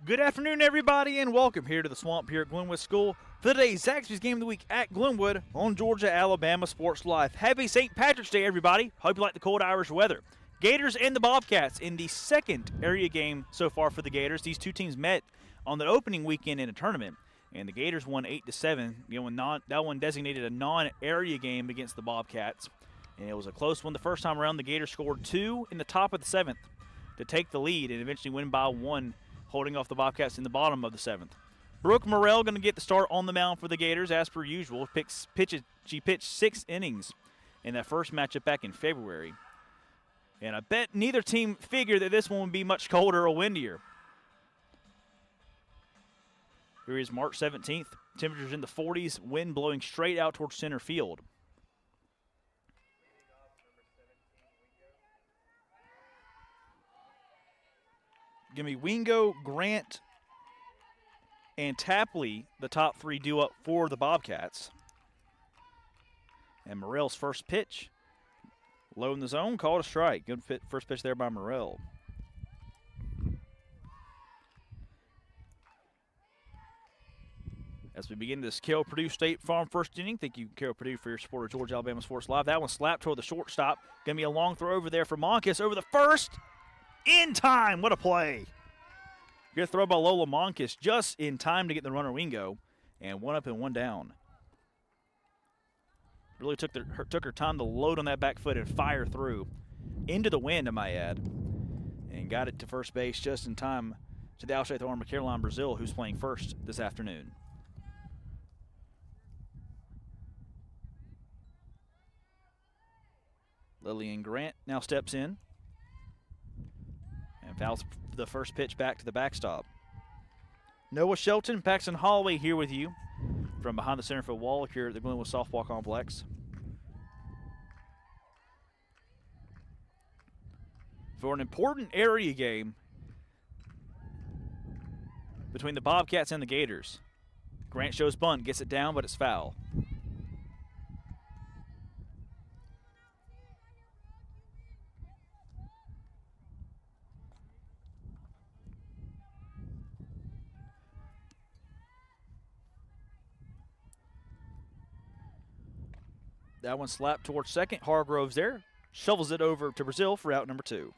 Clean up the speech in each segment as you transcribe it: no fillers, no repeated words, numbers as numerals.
Good afternoon, everybody, and welcome here to the Swamp here at Glenwood School for today's Zaxby's Game of the Week at Glenwood on Georgia-Alabama Sports Live. Happy St. Patrick's Day, everybody. Hope you like the cold Irish weather. Gators and the Bobcats in the second area game so far for the Gators. These two teams met on the opening weekend in a tournament, and the Gators won 8-7. That one designated a non-area game against the Bobcats, and it was a close one the first time around. The Gators scored 2 in the top of the 7th to take the lead and eventually win by 1, holding off the Bobcats in the bottom of the 7th. Brooke Morrell going to get the start on the mound for the Gators as per usual. She pitched 6 innings in that first matchup back in February. And I bet neither team figured that this one would be much colder or windier. Here is March 17th. Temperatures in the 40s, wind blowing straight out towards center field. Give me Wingo, Grant, and Tapley, the top 3 due up for the Bobcats. And Morrell's first pitch, low in the zone, called a strike. Good first pitch there by Morrell. As we begin this Carroll Purdue State Farm first inning, thank you, Carroll Purdue, for your support of Georgia-Alabama Sports Live. That one slapped toward the shortstop. Going to be a long throw over there for Monkus over the first. In time. What a play. Good throw by Lola Monkus just in time to get the runner Wingo. And 1 up and 1 down. Really took her time to load on that back foot and fire through. Into the wind, I might add. And got it to first base just in time to the outstretched arm of Caroline Brazil, who's playing first this afternoon. Lillian Grant now steps in. And fouls the first pitch back to the backstop. Noah Shelton, Paxton Holloway here with you from behind the center field wall here at the Glenwood Softball Complex. For an important area game between the Bobcats and the Gators. Grant shows bunt, gets it down, but it's foul. That one slapped towards second. Hargrove's there. Shovels it over to Brazil for out number 2.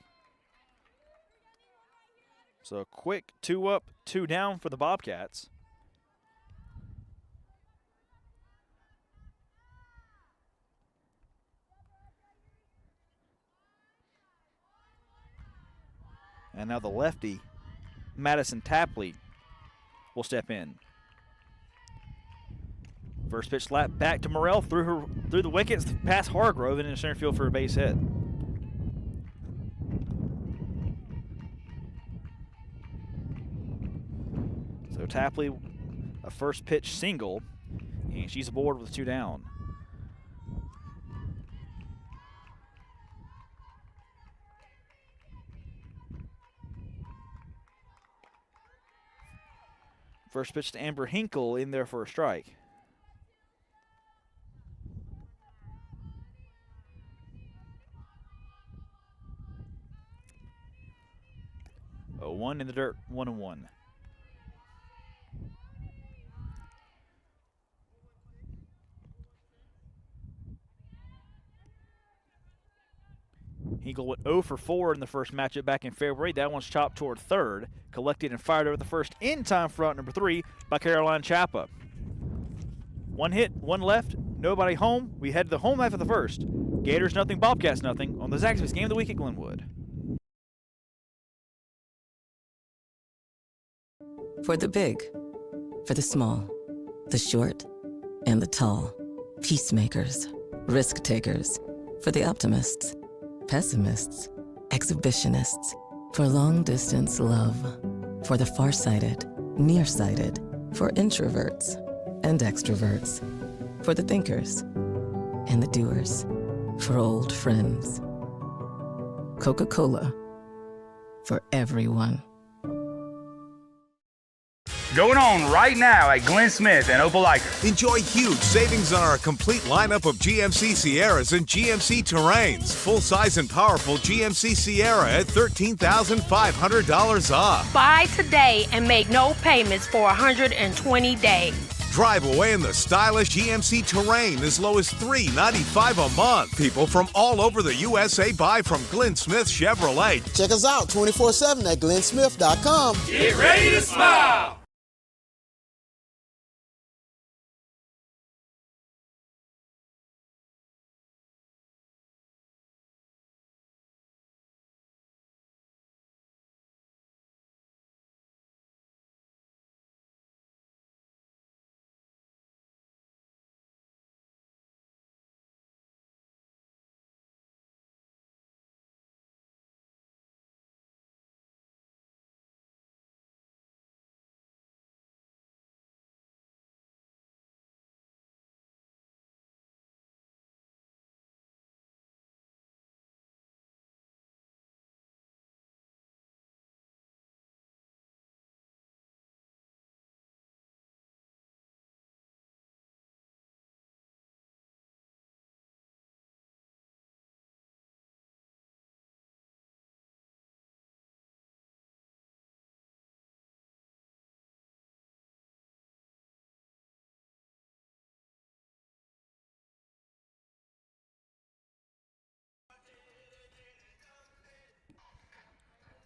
So a quick 2 up, 2 down for the Bobcats. And now the lefty, Madison Tapley, will step in. First pitch slap back to Morrell through the wickets, past Hargrove, and into center field for a base hit. So Tapley, a first pitch single, and she's aboard with 2 down. First pitch to Amber Hinkle in there for a strike. Oh, 1 in the dirt, 1-1. Hinkle went 0 for 4 in the first matchup back in February. That one's chopped toward third. Collected and fired over the first in time for out number 3 by Caroline Chapa. 1 hit, 1 left, nobody home. We head to the home half of the first. Gators nothing, Bobcats nothing on the Zaxby's Game of the Week at Glenwood. For the big, for the small, the short, and the tall. Peacemakers, risk takers. For the optimists, pessimists, exhibitionists. For long distance love. For the farsighted, nearsighted. For introverts and extroverts. For the thinkers and the doers. For old friends. Coca-Cola. For everyone. Going on right now at Glenn Smith and Opelika. Enjoy huge savings on our complete lineup of GMC Sierras and GMC Terrains. Full-size and powerful GMC Sierra at $13,500 off. Buy today and make no payments for 120 days. Drive away in the stylish GMC Terrain as low as $395 a month. People from all over the USA buy from Glenn Smith Chevrolet. Check us out 24/7 at glennsmith.com. Get ready to smile.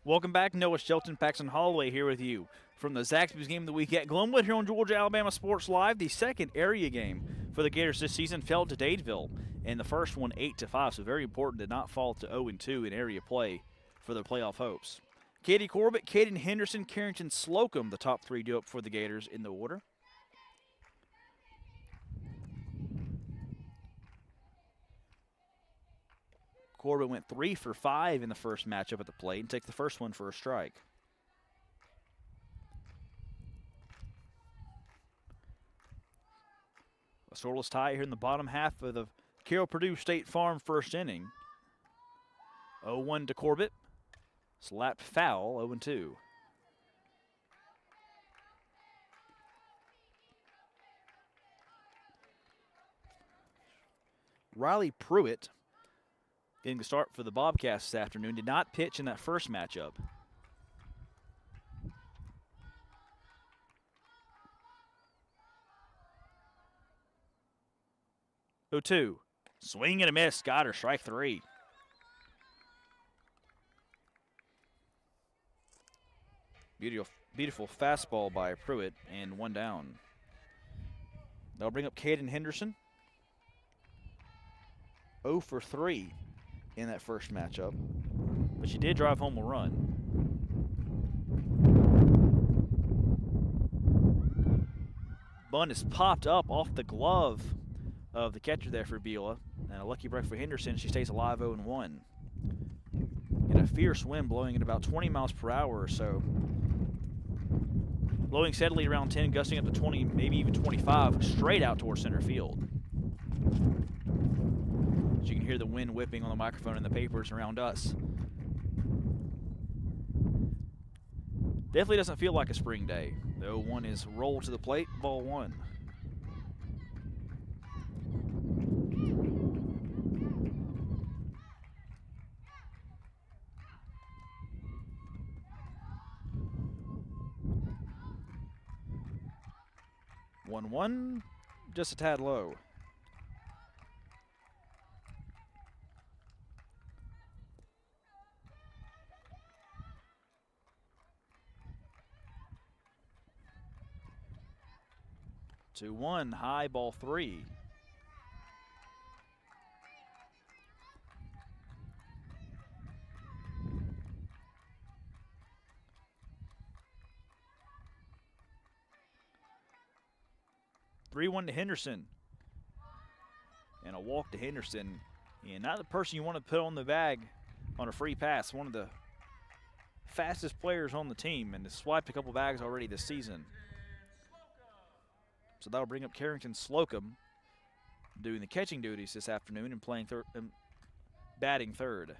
Welcome back. Noah Shelton, Paxton Holloway here with you from the Zaxby's Game of the Week at Glenwood here on Georgia Alabama Sports Live. The second area game for the Gators this season fell to Dadeville, and the first one 8-5, so very important to not fall to 0-2 in area play for their playoff hopes. Katie Corbett, Caden Henderson, Carrington Slocum, the top 3 do up for the Gators in the order. Corbett went 3 for 5 in the first matchup at the plate and takes the first one for a strike. A scoreless tie here in the bottom half of the Carroll Purdue State Farm first inning. 0-1 to Corbett. Slapped foul, 0-2. Riley Pruitt, getting the start for the Bobcats this afternoon, did not pitch in that first matchup. Oh, 2. Swing and a miss. Got her. Strike 3. Beautiful fastball by Pruitt, and 1 down. That'll bring up Caden Henderson. 0 for 3 in that first matchup, but she did drive home a run. Bunt is popped up off the glove of the catcher there for Beulah, and a lucky break for Henderson. She stays alive 0-1. In a fierce wind blowing at about 20 miles per hour or so. Blowing steadily around 10, gusting up to 20, maybe even 25, straight out towards center field. As you can hear the wind whipping on the microphone and the papers around us. Definitely doesn't feel like a spring day. The 0-1 is rolled to the plate, ball 1. One, just a tad low. Two, 1, high, ball 3. Three-1 to Henderson. And a walk to Henderson. And not the person you want to put on the bag on a free pass. One of the fastest players on the team, and has swiped a couple bags already this season. So that'll bring up Carrington Slocum doing the catching duties this afternoon and playing batting third.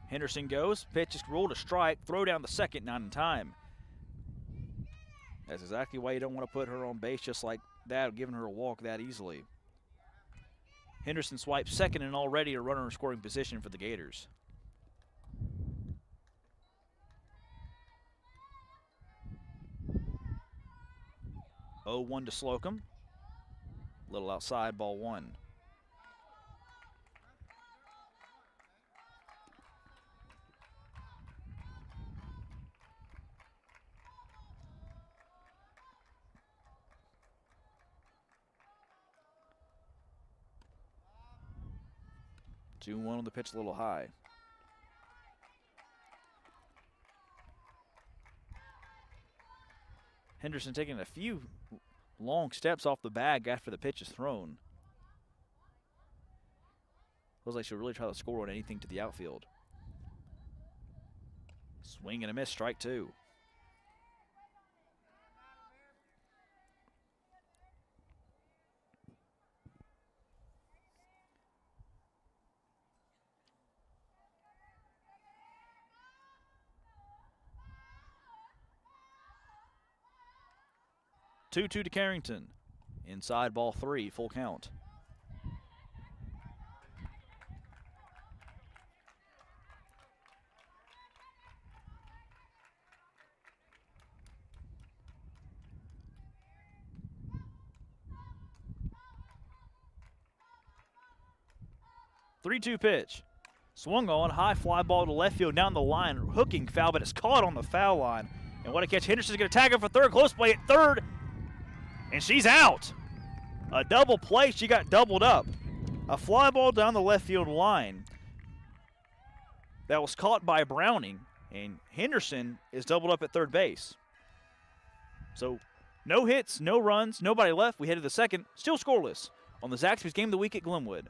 Henderson goes, pitch is ruled a strike, throw down the second, not in time. That's exactly why you don't want to put her on base just like that, giving her a walk that easily. Henderson swipes second and already a runner in scoring position for the Gators. Oh, 1 to Slocum. Little outside, ball 1. Two, 1 on the pitch, a little high. Henderson taking a few long steps off the bag after the pitch is thrown. Looks like she'll really try to score on anything to the outfield. Swing and a miss, strike 2. Two to Carrington. Inside, ball 3, full count. Three-two pitch. Swung on, high fly ball to left field down the line, hooking foul, but it's caught on the foul line. And what a catch. Henderson's going to tag him for third, close play at third. And she's out. A double play, she got doubled up. A fly ball down the left field line that was caught by Browning, and Henderson is doubled up at third base. So no hits, no runs, nobody left. We head to the second, still scoreless on the Zaxby's Game of the Week at Glenwood.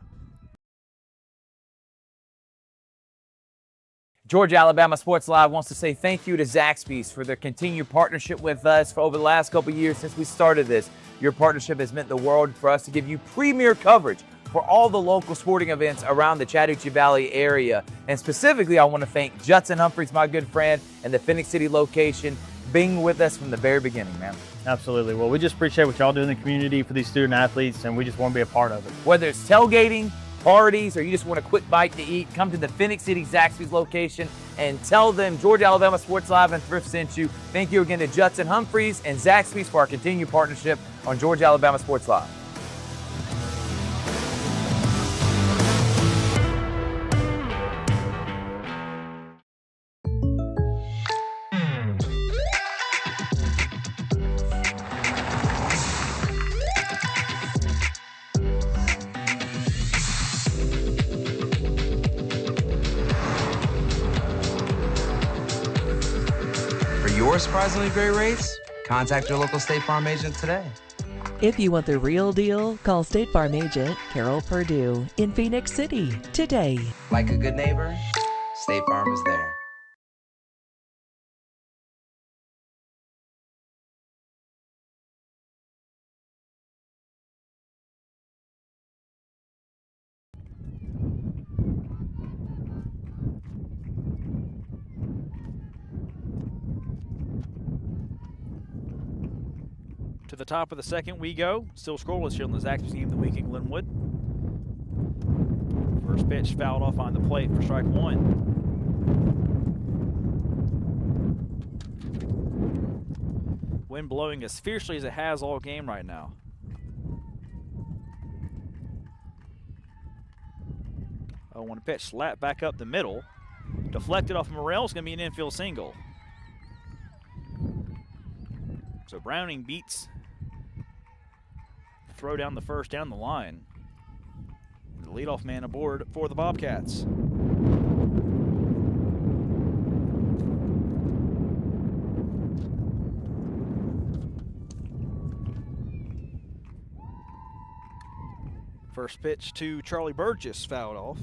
Georgia Alabama Sports Live wants to say thank you to Zaxby's for their continued partnership with us for over the last couple years since we started this. Your partnership has meant the world for us to give you premier coverage for all the local sporting events around the Chattahoochee Valley area. And specifically, I want to thank Judson Humphreys, my good friend, and the Phoenix City location, being with us from the very beginning, man. Absolutely. Well, we just appreciate what y'all do in the community for these student athletes, and we just want to be a part of it. Whether it's tailgating, parties, or you just want a quick bite to eat, come to the Phoenix City Zaxby's location and tell them Georgia Alabama Sports Live and Thrift sent you. Thank you again to Judson Humphreys and Zaxby's for our continued partnership on Georgia Alabama Sports Live. Your surprisingly great rates? Contact your local State Farm agent today. If you want the real deal, call State Farm agent Carol Purdue in Phoenix City today. Like a good neighbor, State Farm is there. To the top of the second we go. Still scoreless here on the Zaxby's game of the week in Glenwood. First pitch fouled off on the plate for strike one. Wind blowing as fiercely as it has all game right now. Oh, one pitch slapped back up the middle. Deflected off Morrell. It's going to be an infield single. So Browning beats throw down the first down the line. The leadoff man aboard for the Bobcats. First pitch to Charlie Burgess fouled off.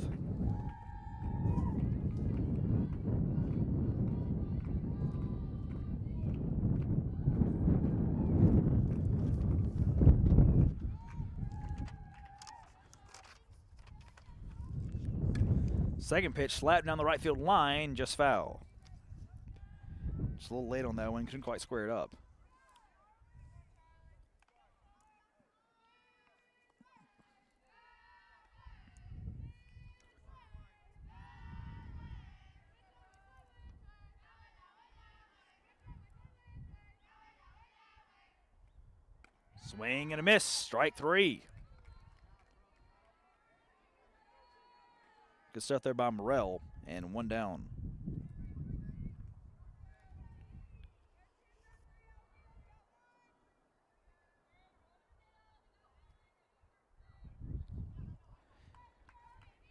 Second pitch slapped down the right field line, just foul. Just a little late on that one, couldn't quite square it up. Swing and a miss, strike three. Good stuff there by Morrell, and one down.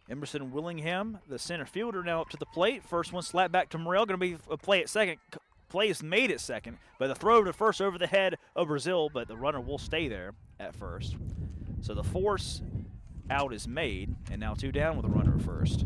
Emerson Willingham, the center fielder, now up to the plate. First one slapped back to Morrell, going to be a play at second. Play is made at second, but the throw to first over the head of Brazil, but the runner will stay there at first. So the force out is made, and now two down with a runner at first.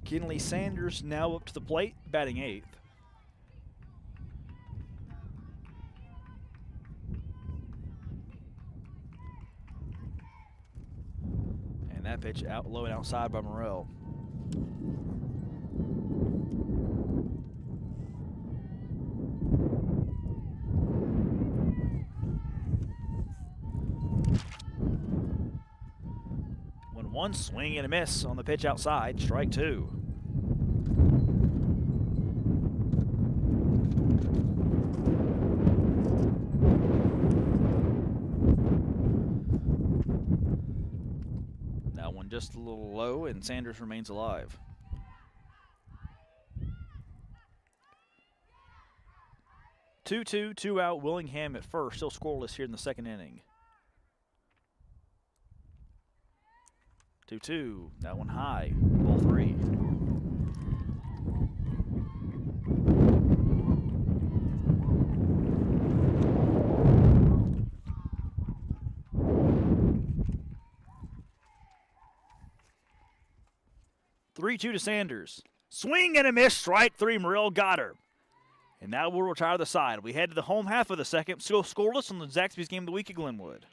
Kinley Sanders now up to the plate, batting eighth. And that pitch out low and outside by Morrell. One swing and a miss on the pitch outside, strike two. That one just a little low, and Sanders remains alive. 2-2, 2 out. Willingham at first, still scoreless here in the second inning. 2-2, that one high, ball 3. To Sanders. Swing and a miss. Strike 3. Morrell got her. And now we'll retire the side. We head to the home half of the second. Still scoreless on the Zaxby's Game of the Week at Glenwood.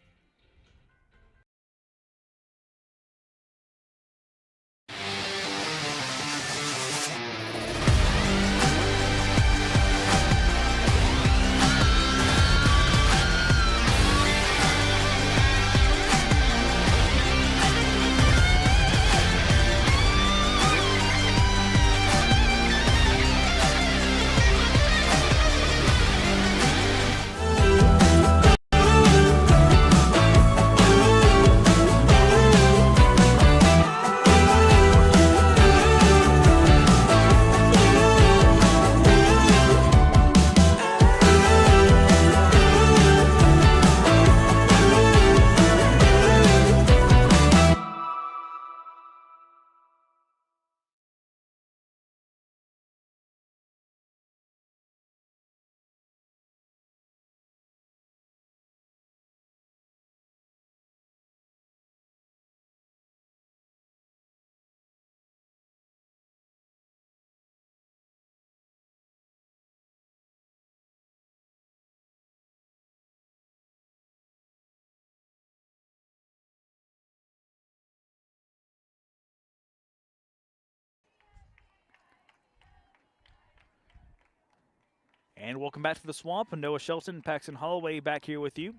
And welcome back to the Swamp. Noah Shelton and Paxton Holloway back here with you.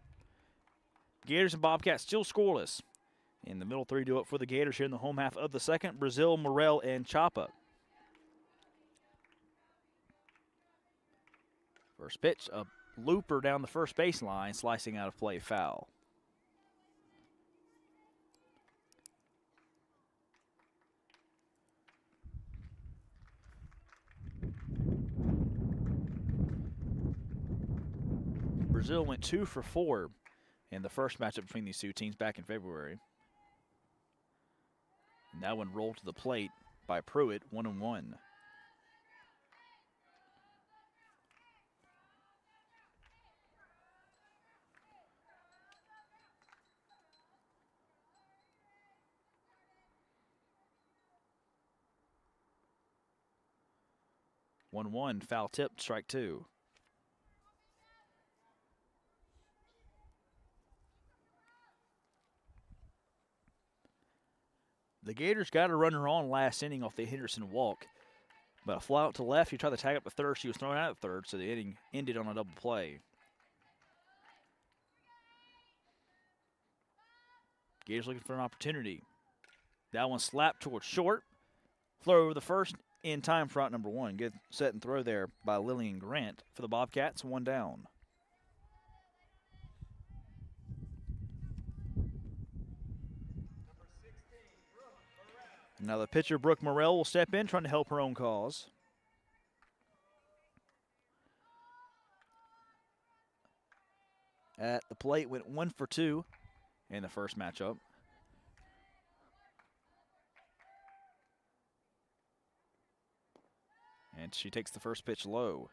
Gators and Bobcats still scoreless. In the middle 3 do it for the Gators here in the home half of the second. Brazil, Morrell, and Chapa. First pitch, a looper down the first baseline, slicing out of play, foul. Brazil went 2 for 4 in the first matchup between these two teams back in February. And that one rolled to the plate by Pruitt, 1-1. Foul tip, strike 2. The Gators got a runner on last inning off the Henderson walk, but a fly out to left. He tried to tag up the third. She was thrown out at third, so the inning ended on a double play. Gators looking for an opportunity. That one slapped towards short. Throw over the first in time for out number 1. Good set and throw there by Lillian Grant for the Bobcats. 1 down. Now the pitcher, Brooke Morrell, will step in, trying to help her own cause. At the plate, went 1 for 2 in the first matchup. And she takes the first pitch low.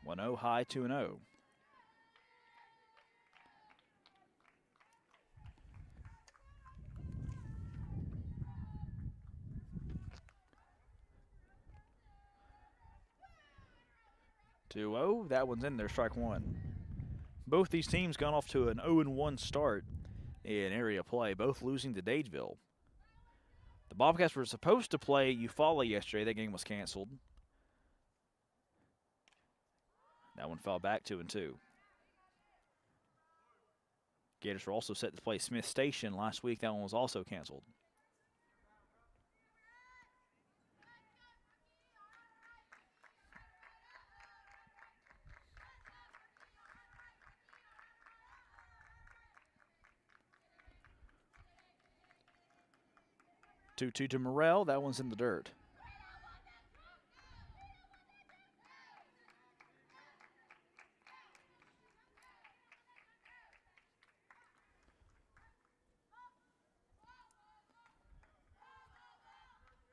One-0 high, 2-0. That one's in there, strike 1. Both these teams gone off to an 0-1 start in area play, both losing to Dadeville. The Bobcats were supposed to play Eufaula yesterday. That game was canceled. That one fell back 2-2. Gators were also set to play Smith Station last week. That one was also canceled. 2-2 to Morrell. That one's in the dirt.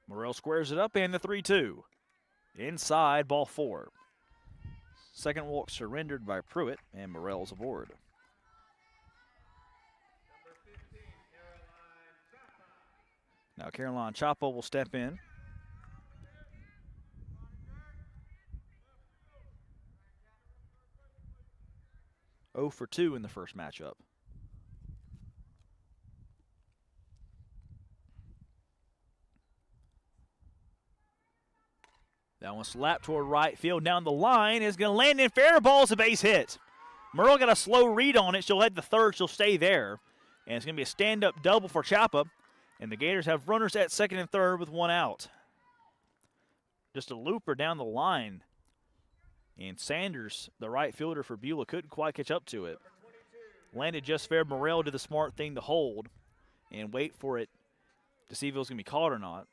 Morrell squares it up and the 3-2. Inside, ball 4. Second walk surrendered by Pruitt, and Morrell's aboard. Now Caroline Chapa will step in. Oh for 2 in the first matchup. That one slapped toward right field down the line. Is going to land in fair. Ball's a base hit. Merle got a slow read on it. She'll head to third. She'll stay there. And it's going to be a stand-up double for Chapa. And the Gators have runners at second and third with 1 out. Just a looper down the line. And Sanders, the right fielder for Beulah, couldn't quite catch up to it. Landed just fair. Morrell did the smart thing to hold and wait for it to see if it was going to be caught or not.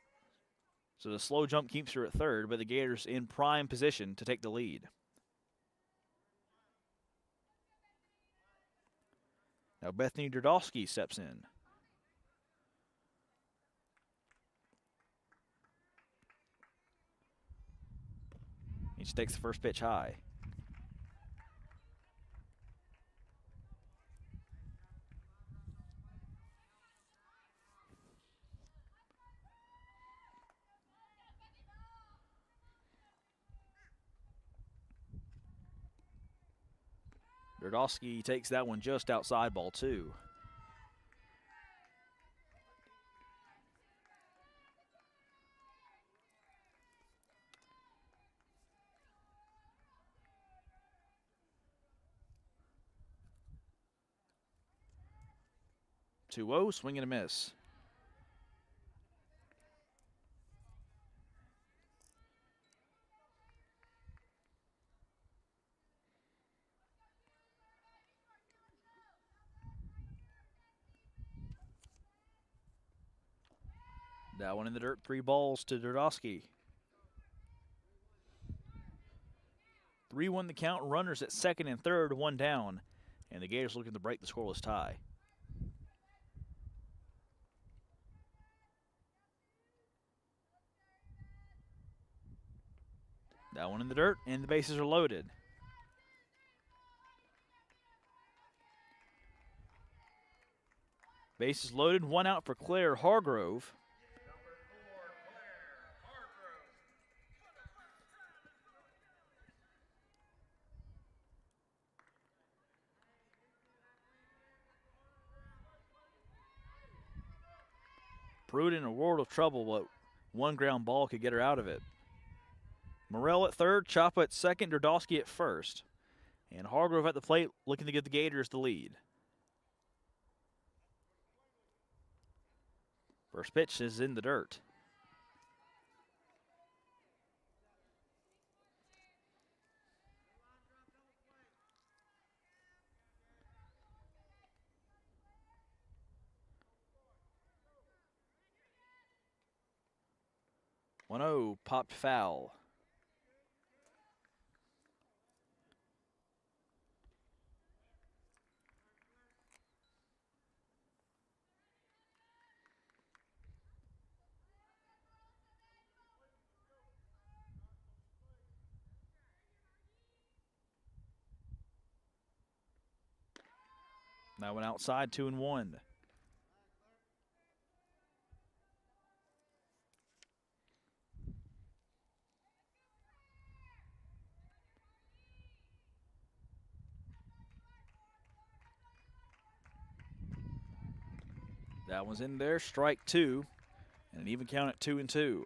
So the slow jump keeps her at third, but the Gators in prime position to take the lead. Now Bethany Derdowski steps in. And she takes the first pitch high. Derdowski takes that one just outside, ball 2. Two-0, swing and a miss. That one in the dirt, 3 balls to Derdowski. 3-1 the count, runners at second and third, 1 down. And the Gators looking to break the scoreless tie. That one in the dirt, and the bases are loaded. Bases loaded, 1 out for Claire Hargrove. Pruitt in a world of trouble, but 1 ground ball could get her out of it. Morrell at third, Chapa at second, Derdowski at first. And Hargrove at the plate looking to give the Gators the lead. First pitch is in the dirt. One-0, popped foul. That one outside, 2-1. That one's in there, strike 2, and an even count at 2-2.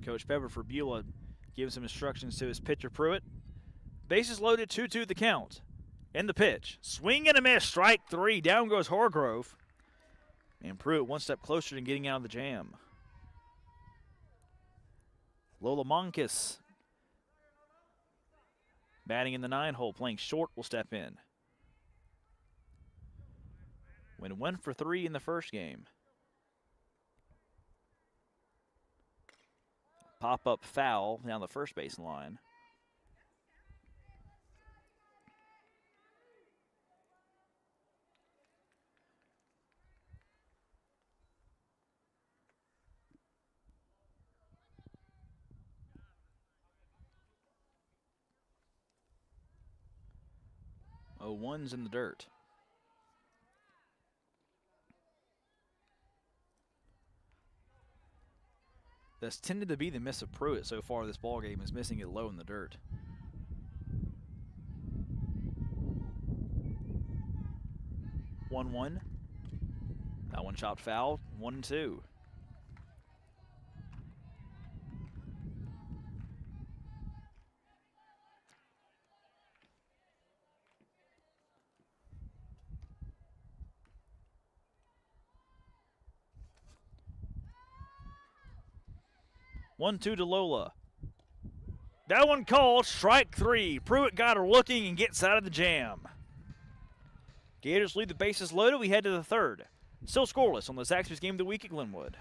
Coach Pepper for Beulah gives some instructions to his pitcher Pruitt. Bases loaded, 2-2 the count. In the pitch, swing and a miss, strike 3. Down goes Hargrove. And Pruitt 1 step closer to getting out of the jam. Lola Monkis Batting in the 9-hole, playing short, will step in. Went 1 for 3 in the first game. Pop-up foul down the first base line. Oh, 1's in the dirt. That's tended to be the miss of Pruitt so far this ball game, is missing it low in the dirt. One. That one chopped foul. 1-2. One, 2 to Lola. That one called strike 3. Pruitt got her looking and gets out of the jam. Gators leave the bases loaded. We head to the third. Still scoreless on the Zaxby's Game of the Week at Glenwood.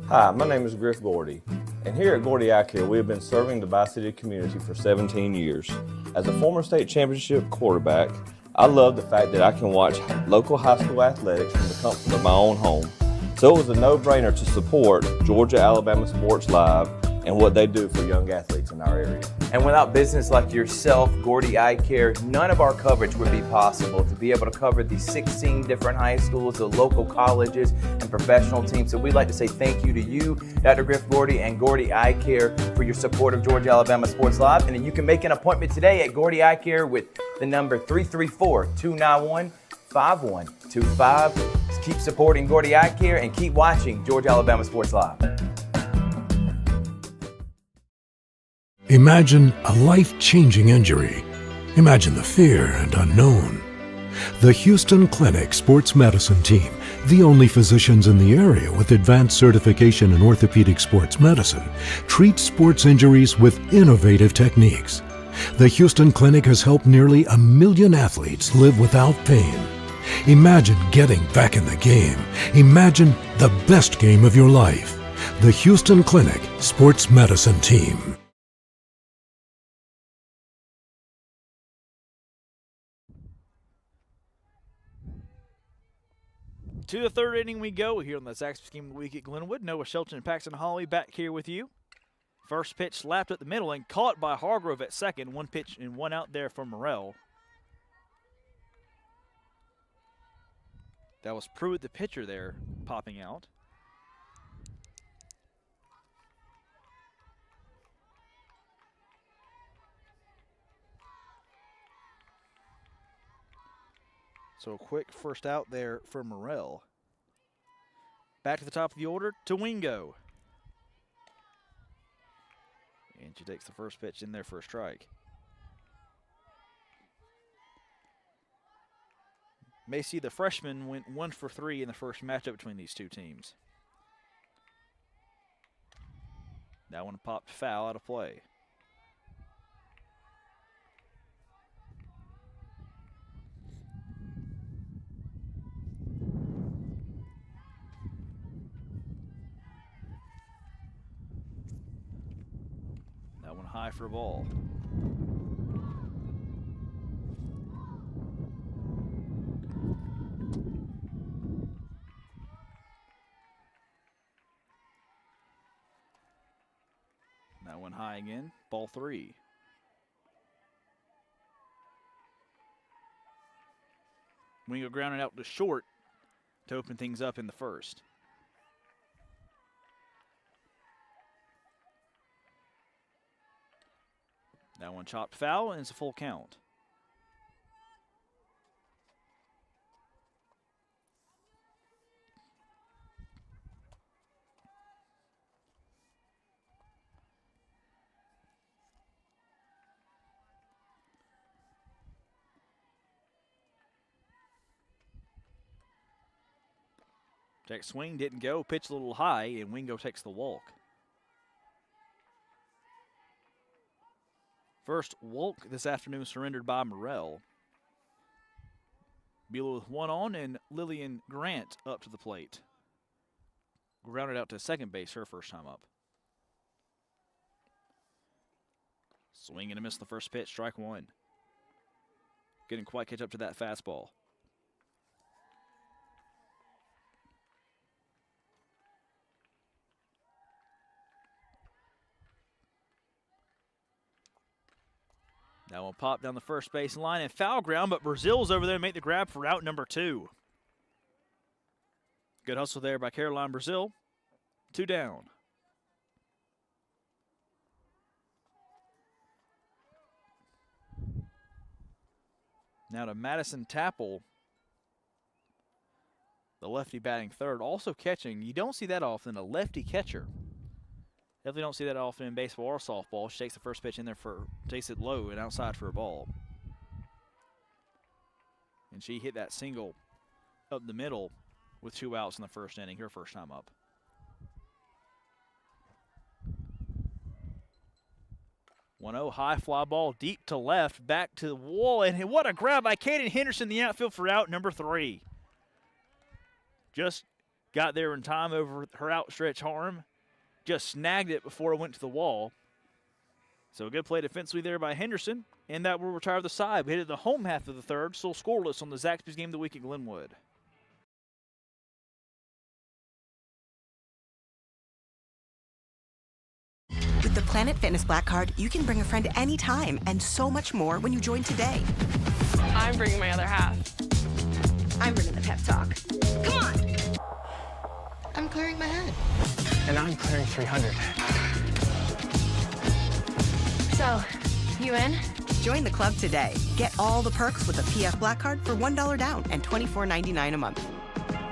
Hi, my name is Griff Gordy, and here at Gordy Eye Care, we have been serving the Bi-City community for 17 years. As a former state championship quarterback, I love the fact that I can watch local high school athletics from the comfort of my own home. So it was a no-brainer to support Georgia-Alabama Sports Live and what they do for young athletes in our area. And without business like yourself, Gordy Eye Care, none of our coverage would be possible. To be able to cover the 16 different high schools, the local colleges, and professional teams. So we'd like to say thank you to you, Dr. Griff Gordy, and Gordy Eye Care for your support of Georgia-Alabama Sports Live. And then you can make an appointment today at Gordy Eye Care with the number 334-291-5125. Keep supporting Gordy Eye Care and keep watching Georgia-Alabama Sports Live. Imagine a life-changing injury. Imagine the fear and unknown. The Houston Clinic Sports Medicine Team, the only physicians in the area with advanced certification in orthopedic sports medicine, treats sports injuries with innovative techniques. The Houston Clinic has helped nearly 1 million athletes live without pain. Imagine getting back in the game. Imagine the best game of your life. The Houston Clinic Sports Medicine Team. To the third inning we go here on the Zaxby's Game of the Week at Glenwood. Noah Shelton and Paxton Hawley back here with you. First pitch slapped at the middle and caught by Hargrove at second. 1 pitch and 1 out there from Morrell. That was Pruitt, the pitcher, there popping out. So a quick first out there for Morrell. Back to the top of the order to Wingo. And she takes the first pitch in there for a strike. Macy, the freshman, went 1 for 3 in the first matchup between these two teams. That one popped foul out of play. That one high for a ball. That one high again, ball 3. Wingo grounded out to short to open things up in the first. That one chopped foul, and it's a full count. Check swing, didn't go. Pitch a little high, and Wingo takes the walk. First walk this afternoon surrendered by Morrell. Beulah with one on, and Lillian Grant up to the plate. Grounded out to second base her first time up. Swing and a miss the first pitch, strike one. Couldn't quite catch up to that fastball. That will pop down the first base line and foul ground, but Brazil's over there to make the grab for out number 2. Good hustle there by Caroline Brazil. 2 down. Now to Madison Tapple, the lefty batting third, also catching. You don't see that often, a lefty catcher. Definitely don't see that often in baseball or softball. She takes the first pitch in there takes it low and outside for a ball. And she hit that single up the middle with 2 outs in the first inning, her first time up. One-0 high fly ball deep to left, back to the wall, and what a grab by Kaden Henderson, the outfield for out number 3. Just got there in time over her outstretched arm, just snagged it before it went to the wall. So a good play defensively there by Henderson, and that will retire the side. We hit it the home half of the third, still scoreless on the Zaxby's Game of the Week at Glenwood. With the Planet Fitness Black Card, you can bring a friend anytime and so much more when you join today. I'm bringing my other half. I'm bringing the pep talk. Come on! I'm clearing my head. And I'm clearing 300. So, you in? Join the club today. Get all the perks with the PF Black Card for $1 down and $24.99 a month.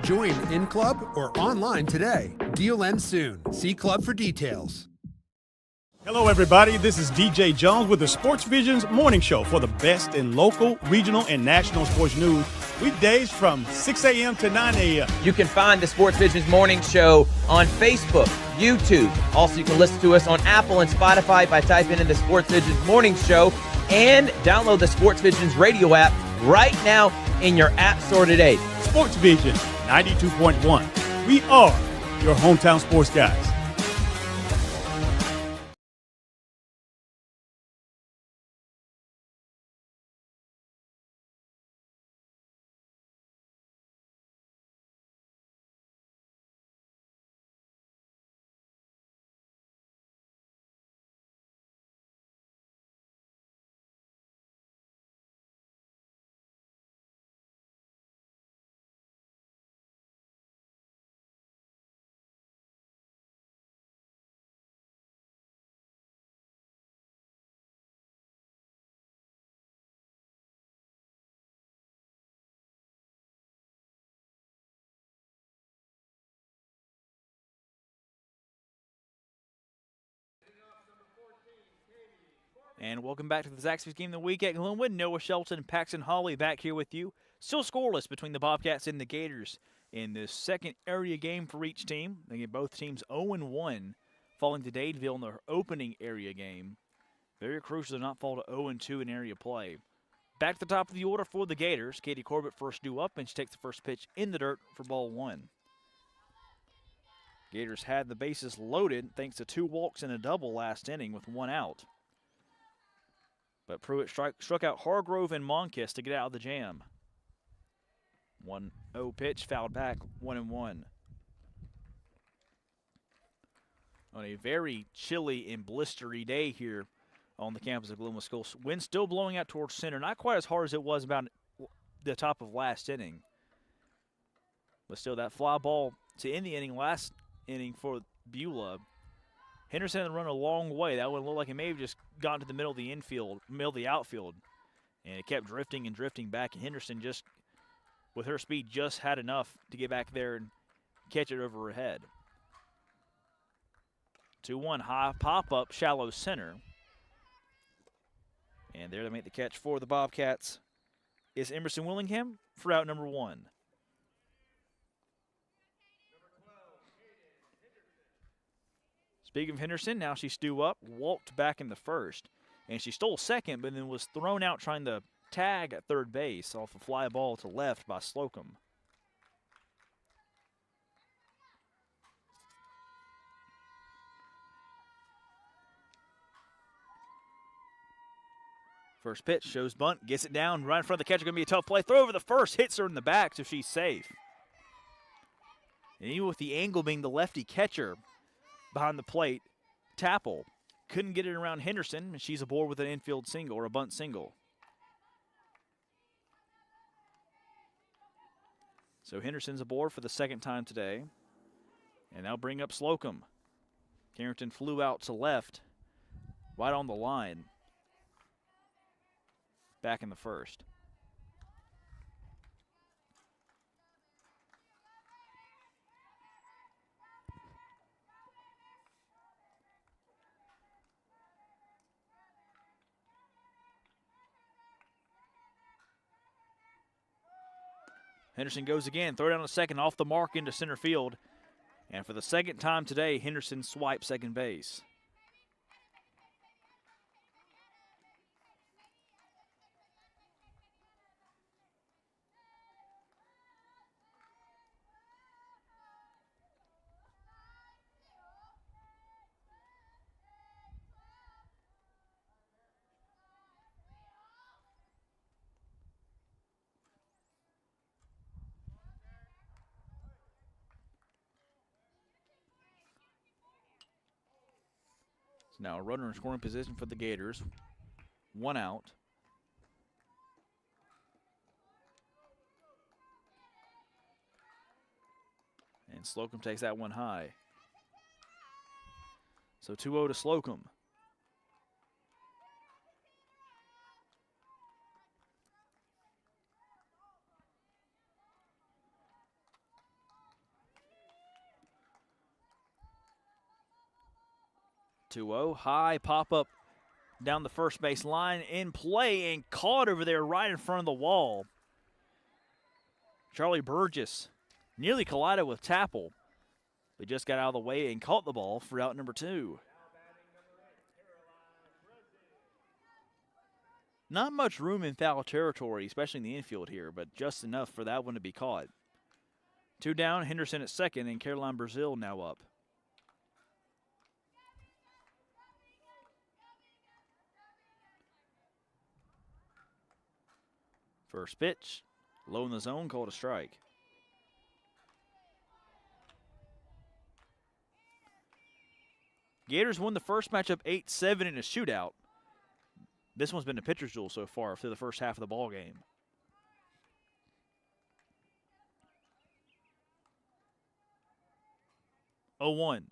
Join in club or online today. Deal ends soon. See club for details. Hello, everybody. This is DJ Jones with the Sports Visions Morning Show for the best in local, regional, and national sports news. Weekdays from 6 a.m. to 9 a.m. You can find the Sports Visions Morning Show on Facebook, YouTube. Also, you can listen to us on Apple and Spotify by typing in the Sports Visions Morning Show, and download the Sports Visions radio app right now in your app store today. Sports Vision 92.1. We are your hometown sports guys. And welcome back to the Zaxby's Game of the Week at Glenwood. Noah Shelton and Paxton Hawley back here with you. Still scoreless between the Bobcats and the Gators in the second area game for each team. Again, both teams 0-1, falling to Dadeville in their opening area game. Very crucial to not fall to 0-2 in area play. Back to the top of the order for the Gators. Katie Corbett first due up, and she takes the first pitch in the dirt for ball 1. Gators had the bases loaded thanks to 2 walks and a double last inning with 1 out. But Pruitt struck out Hargrove and Monkiss to get out of the jam. 1-0 pitch, fouled back, 1-1. On a very chilly and blistery day here on the campus of Glenwood School. Wind still blowing out towards center. Not quite as hard as it was about the top of last inning. But still, that fly ball to end the inning, last inning for Beulah. Henderson had run a long way. That one looked like it may have just gotten to the middle of the outfield. And it kept drifting and drifting back. And Henderson just, with her speed, just had enough to get back there and catch it over her head. 2-1 high pop-up, shallow center. And there to make the catch for the Bobcats is Emerson Willingham for out number 1. Speaking of Henderson, now she's due up, walked back in the first, and she stole second, but then was thrown out trying to tag at third base off a fly ball to left by Slocum. First pitch shows bunt, gets it down right in front of the catcher. Going to be a tough play. Throw over the first, hits her in the back, so she's safe. And even with the angle being the lefty catcher behind the plate, Tapple couldn't get it around Henderson, and she's aboard with an infield single or a bunt single. So Henderson's aboard for the second time today. And now bring up Slocum. Carrington flew out to left, right on the line. Back in the first. Henderson goes again, throw down a second, off the mark into center field. And for the second time today, Henderson swipes second base. So now a runner in scoring position for the Gators. One out. And Slocum takes that one high. So 2-0 to Slocum. High pop-up down the first base line, in play and caught over there right in front of the wall. Charlie Burgess nearly collided with Tapple, but just got out of the way and caught the ball for out number 2. Not much room in foul territory, especially in the infield here, but just enough for that one to be caught. 2 down, Henderson at second, and Caroline Brazil now up. First pitch, low in the zone, called a strike. Gators won the first matchup 8-7 in a shootout. This one's been a pitcher's duel so far through the first half of the ball game. Oh, 1.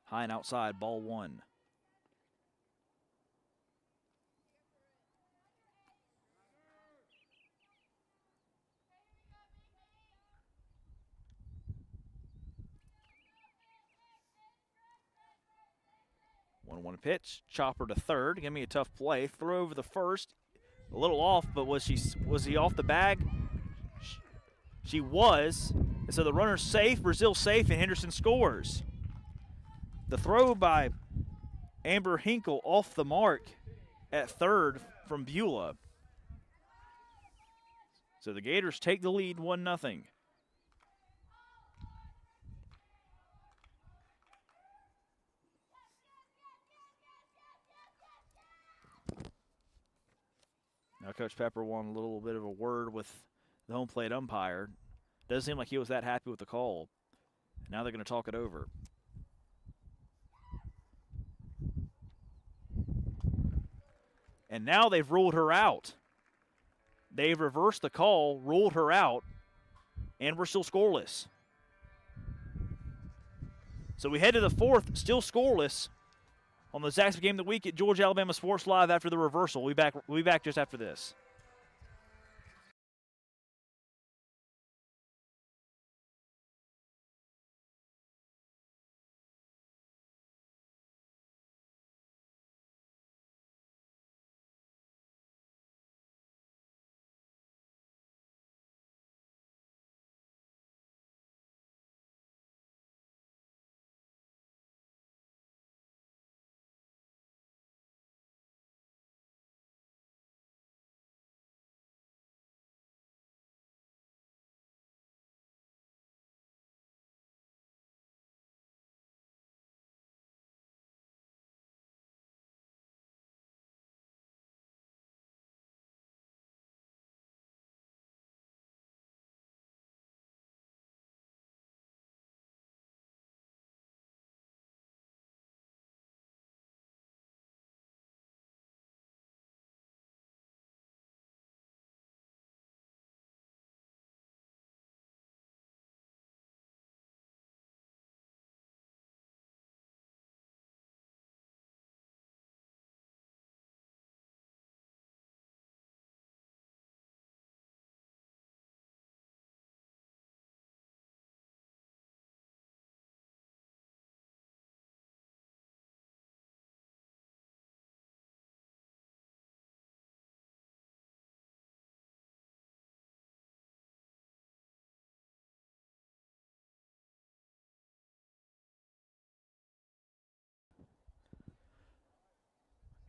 High and outside, ball 1. One pitch, chopper to third. Give me a tough play. Throw over the first, a little off, but was he off the bag? She was. And so the runner's safe, Brazil safe, and Henderson scores. The throw by Amber Hinkle off the mark at third from Beulah. So the Gators take the lead 1-0. Now Coach Pepper wanted a little bit of a word with the home plate umpire. Doesn't seem like he was that happy with the call. Now they're going to talk it over. And now they've ruled her out. They've reversed the call, ruled her out, and we're still scoreless. So we head to the fourth, still scoreless, on the Zaxby Game of the Week at Georgia Alabama Sports Live after the reversal. We'll be back just after this.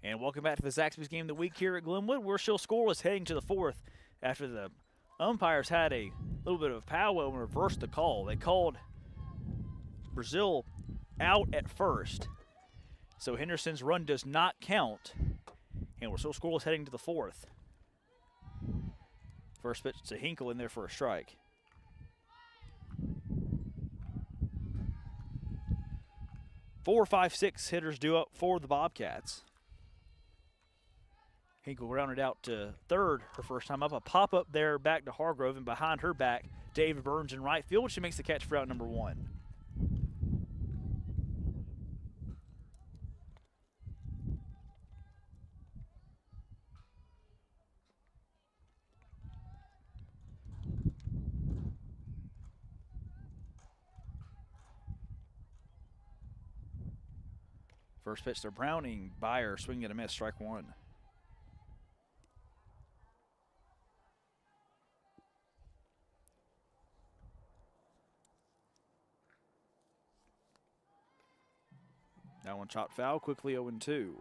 And welcome back to the Zaxby's Game of the Week here at Glenwood. We're still scoreless heading to the fourth after the umpires had a little bit of a powwow and reversed the call. They called Brazil out at first. So Henderson's run does not count. And we're still scoreless heading to the fourth. First pitch to Hinkle in there for a strike. Four, five, six hitters due up for the Bobcats. Hinkle rounded out to third her first time up. A pop-up there back to Hargrove, and behind her back, David Burns in right field. She makes the catch for out number one. First pitch to Browning. Byer swinging and a miss, strike one. That one chopped foul, quickly 0-2.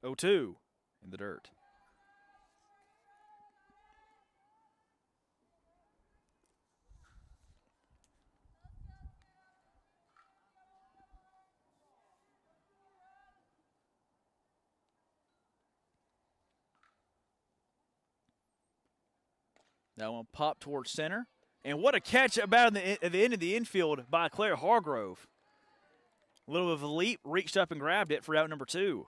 Oh-2 in the dirt. That one popped towards center. And what a catch about at the end of the infield by Claire Hargrove. A little bit of a leap, reached up and grabbed it for out number two.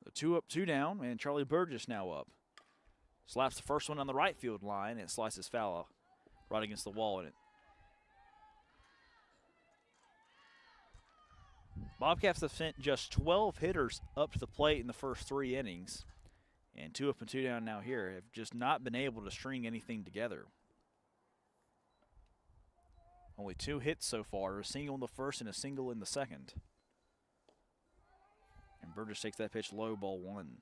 The 2 up, 2 down, and Charlie Burgess now up. Slaps the first one on the right field line, and it slices foul right against the wall in it. Bobcats have sent just 12 hitters up to the plate in the first 3 innings. And 2 up and 2 down now here have just not been able to string anything together. Only 2 hits so far, a single in the first and a single in the second. And Burgess takes that pitch low, ball 1.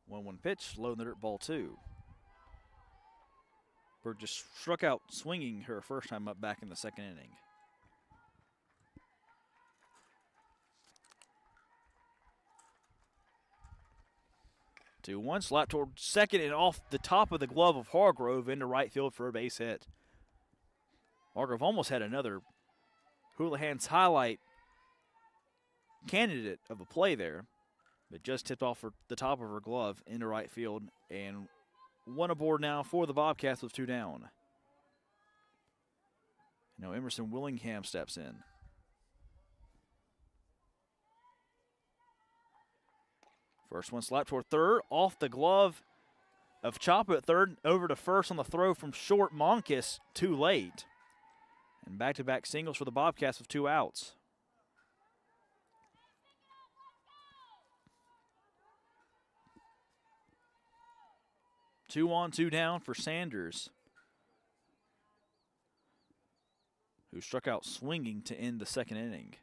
One pitch, low in the dirt, ball 2. Burgess struck out swinging her first time up back in the second inning. Two, 1, slap toward second and off the top of the glove of Hargrove into right field for a base hit. Hargrove almost had another Houlihan's highlight candidate of a play there, but just tipped off the top of her glove into right field, and 1 aboard now for the Bobcats with 2 down. Now Emerson Willingham steps in. First one slapped toward third, off the glove of Chapa at third, over to first on the throw from short. Monkis too late. And back-to-back singles for the Bobcats with 2 outs. Two on, 2 down for Sanders, who struck out swinging to end the second inning.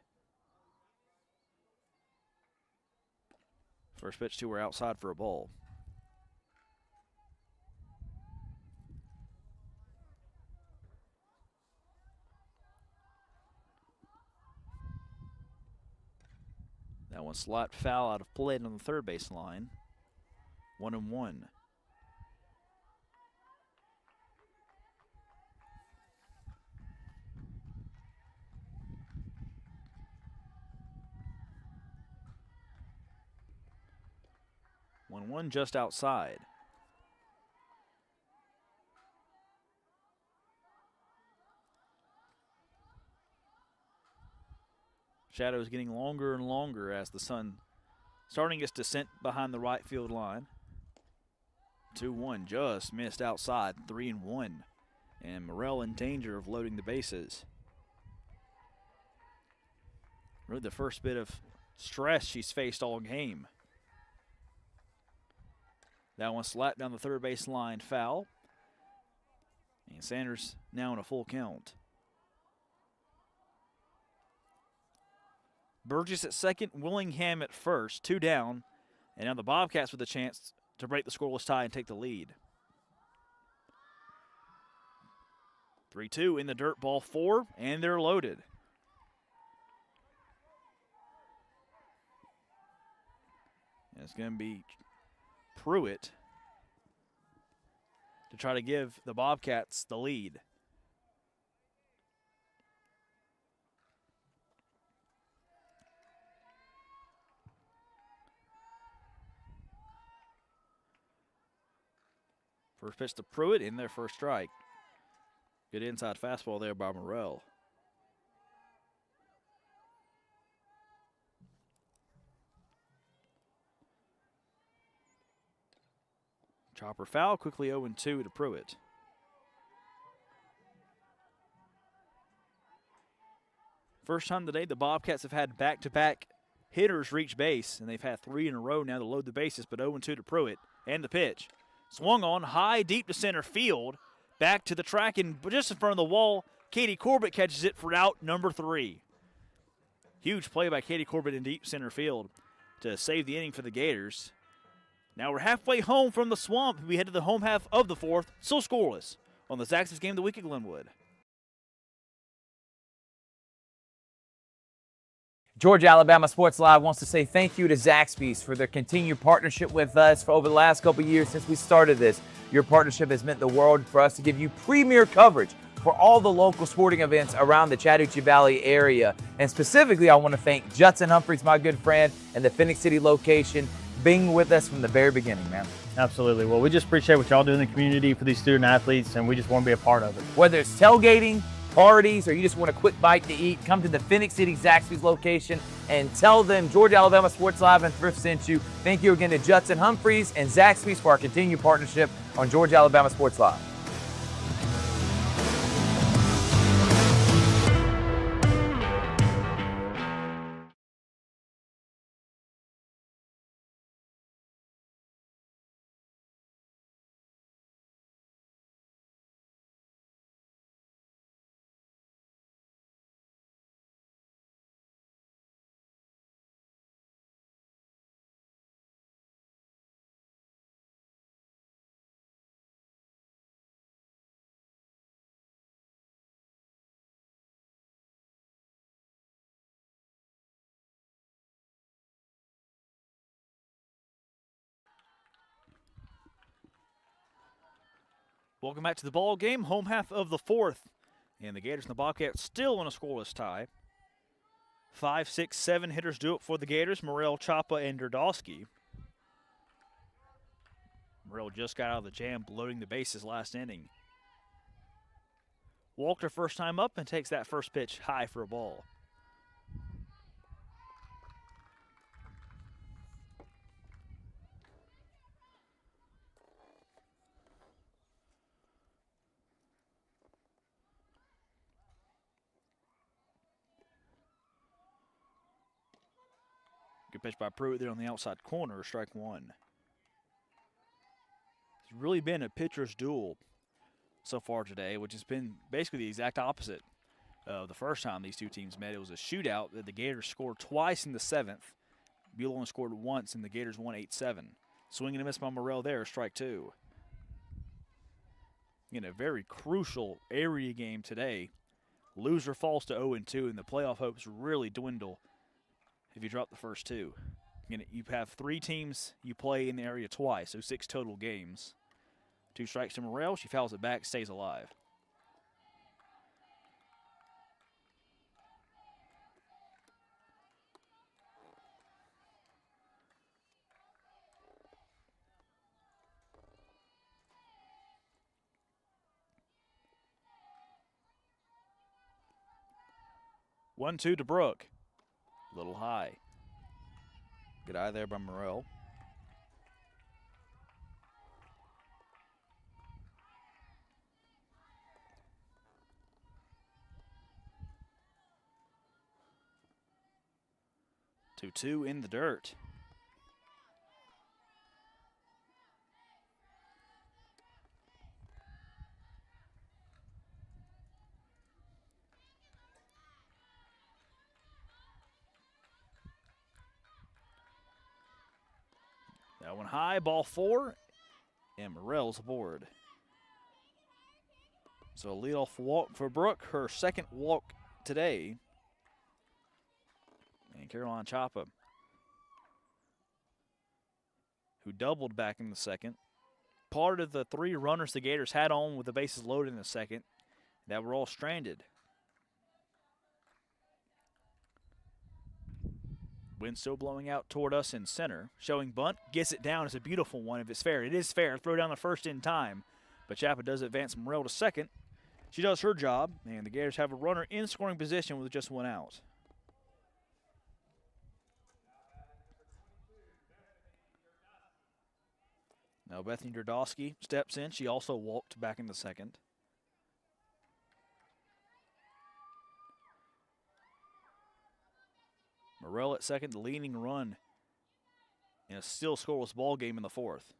First pitch, 2 were outside for a ball. That one slapped foul out of play on the third base line. 1-1. One just outside. Shadow is getting longer and longer as the sun starting its descent behind the right field line. 2-1 just missed outside. 3-1. And Morrell in danger of loading the bases. Really the first bit of stress she's faced all game. That one slapped down the third base line, foul. And Sanders now in a full count. Burgess at second, Willingham at first, 2 down. And now the Bobcats with a chance to break the scoreless tie and take the lead. 3-2 in the dirt, ball 4, and they're loaded. And it's going to be Pruitt to try to give the Bobcats the lead. First pitch to Pruitt in their first strike. Good inside fastball there by Morrell. Chopper foul, quickly 0-2 to Pruitt. First time today, the Bobcats have had back-to-back hitters reach base, and they've had 3 in a row now to load the bases, but 0-2 to Pruitt. And the pitch. Swung on, high, deep to center field. Back to the track, and just in front of the wall, Katie Corbett catches it for out number 3. Huge play by Katie Corbett in deep center field to save the inning for the Gators. Now we're halfway home from the Swamp. We head to the home half of the 4th, still scoreless on the Zaxby's Game of the Week at Glenwood. Georgia Alabama Sports Live wants to say thank you to Zaxby's for their continued partnership with us for over the last couple years since we started this. Your partnership has meant the world for us to give you premier coverage for all the local sporting events around the Chattahoochee Valley area. And specifically, I want to thank Judson Humphreys, my good friend, and the Phoenix City location, being with us from the very beginning, man. Absolutely. Well, we just appreciate what y'all do in the community for these student athletes, and we just want to be a part of it. Whether it's tailgating, parties, or you just want a quick bite to eat, come to the Phoenix City Zaxby's location and tell them Georgia Alabama Sports Live and Thrift sent you. Thank you again to Judson Humphreys and Zaxby's for our continued partnership on Georgia Alabama Sports Live. Welcome back to the ball game, home half of the 4th. And the Gators and the Bobcats still in a scoreless tie. 5, 6, 7 hitters do it for the Gators, Morrell, Chapa, and Derdowski. Morrell just got out of the jam, loading the bases last inning. Walked her first time up and takes that first pitch high for a ball. Good pitch by Pruitt there on the outside corner, strike 1. It's really been a pitcher's duel so far today, which has been basically the exact opposite of the first time these two teams met. It was a shootout that the Gators scored twice in the 7th. Beulah only scored once, and the Gators won 8-7. Swing and a miss by Morrell there, strike 2. In a very crucial area game today, loser falls to 0-2, and the playoff hopes really dwindle if you drop the first 2. You have 3 teams you play in the area twice, so 6 total games. 2 strikes to Morrell. She fouls it back, stays alive. One, 2 to Brooke. A little high. Good eye there by Morrell. 2-2 in the dirt. That one high, ball 4, and Morell's aboard. So a leadoff walk for Brooke, her second walk today. And Caroline Chapa, who doubled back in the second. Part of the 3 runners the Gators had on with the bases loaded in the second that were all stranded. Wind still blowing out toward us in center. Showing bunt, gets it down. It's a beautiful one if it's fair. It is fair. Throw down the first in time. But Chapa does advance Morell to second. She does her job, and the Gators have a runner in scoring position with just 1 out. Now Bethany Derdowski steps in. She also walked back in the second. Morell at second, the leading run in a still scoreless ball game in the 4th.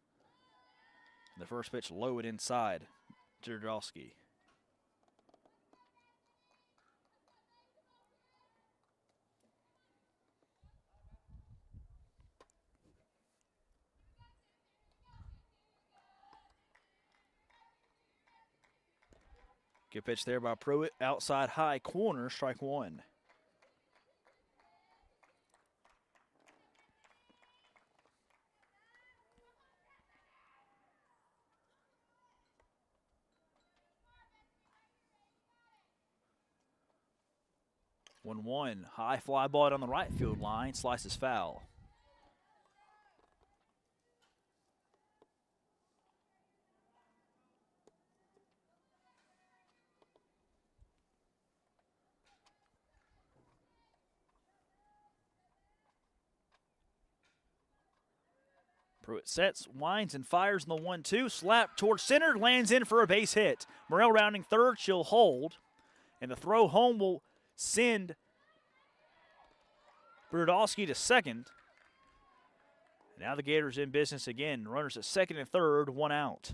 The first pitch low and inside to Derdowski. Good pitch there by Pruitt. Outside high corner, strike 1. One, high fly ball on the right field line, slices foul. Pruitt sets, winds, and fires in the 1-2. Slap towards center, lands in for a base hit. Morell rounding third, she'll hold. And the throw home will send Brodowski to second. Now the Gators in business again. Runners at second and third, 1 out.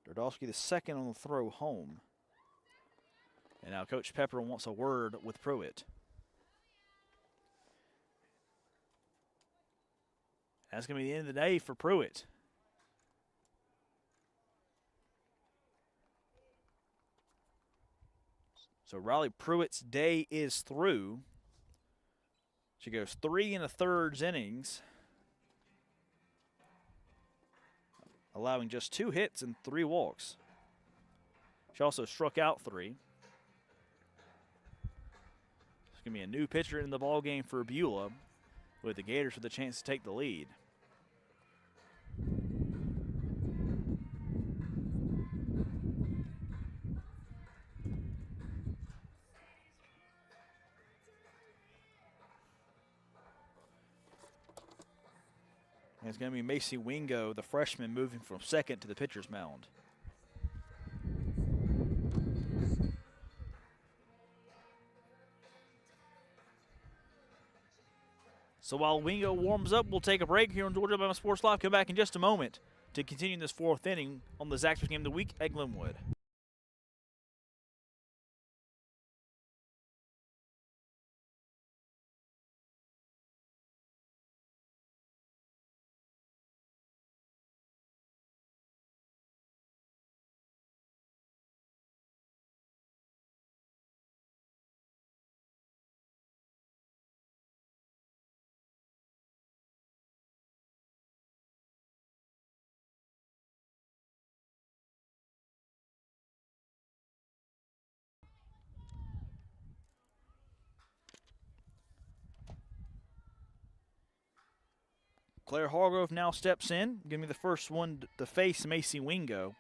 Brodowski the second on the throw home. And now Coach Pepper wants a word with Pruitt. That's going to be the end of the day for Pruitt. So Riley Pruitt's day is through. She goes 3 1/3 innings, allowing just 2 hits and 3 walks. She also struck out 3. It's going to be a new pitcher in the ballgame for Beulah, with the Gators with a chance to take the lead. And it's going to be Macy Wingo, the freshman, moving from second to the pitcher's mound. So while Wingo warms up, we'll take a break here on Georgia Alabama Sports Live. Come back in just a moment to continue this 4th inning on the Zaxby's Game of the Week at Glenwood. Claire Hargrove now steps in. Give me the first one to face Macy Wingo.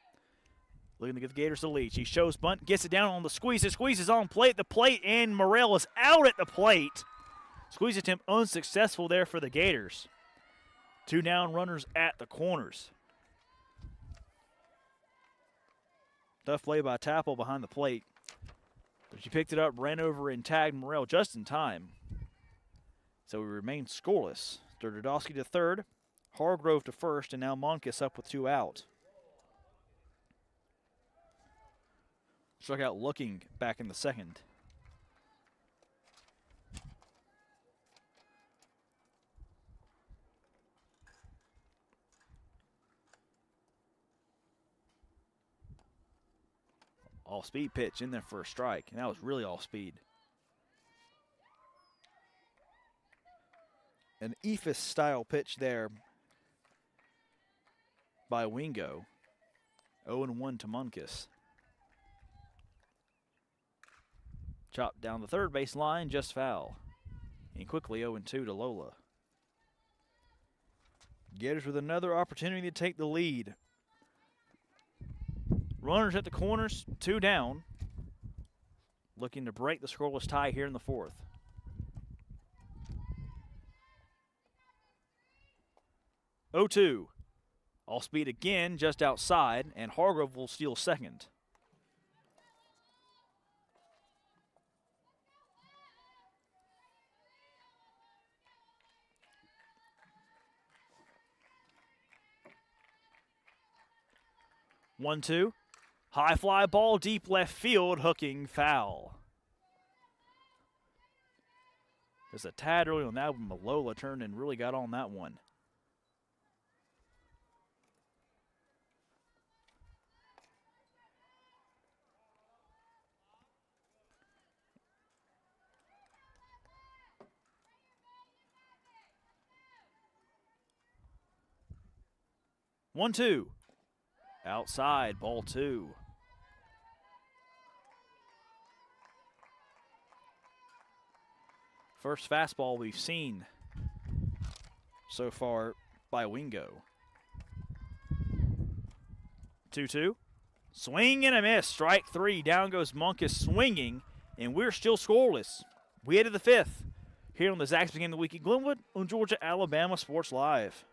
Looking to give the Gators the lead. She shows bunt, gets it down on the squeeze. It squeezes on plate. The plate, and Morell is out at the plate. Squeeze attempt unsuccessful there for the Gators. 2 down runners at the corners. Tough play by Tapple behind the plate. But she picked it up, ran over, and tagged Morrell just in time. So we remain scoreless. Derdodowski to third, Hargrove to first, and now Monkus up with 2 out. Struck out looking back in the second. All-speed pitch in there for a strike, and that was really all-speed. An Ephus-style pitch there by Wingo. 0-1 to Monkus. Chopped down the third base line, just foul. And quickly 0-2 to Lola. Gators with another opportunity to take the lead. Runners at the corners, 2 down. Looking to break the scoreless tie here in the fourth. Oh, 2. All speed again, just outside, and Hargrove will steal second. One, 2. High fly ball, deep left field, hooking foul. Just a tad early on that one, Malola turned and really got on that one. One, 2. Outside, ball 2. First fastball we've seen so far by Wingo. 2-2. Swing and a miss. Strike 3. Down goes Monkus swinging, and we're still scoreless. We head to the 5th here on the Zaxby's Game of the Week at Glenwood on Georgia Alabama Sports Live.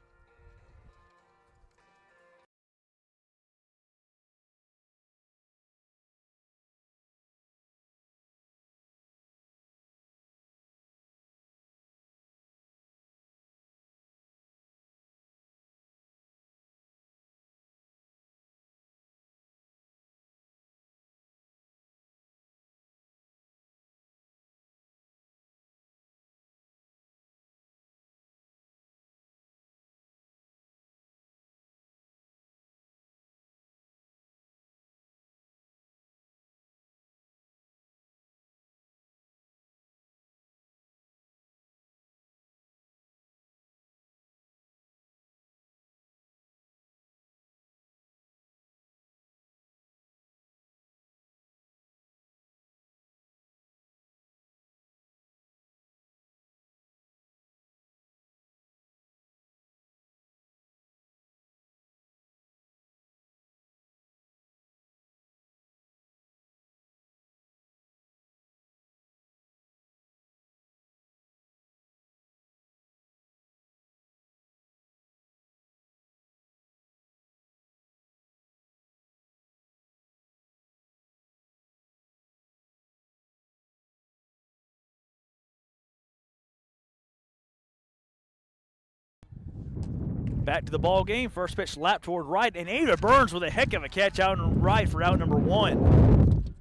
Back to the ball game. First pitch slapped toward right, and Ava Burns with a heck of a catch out and right for out number 1.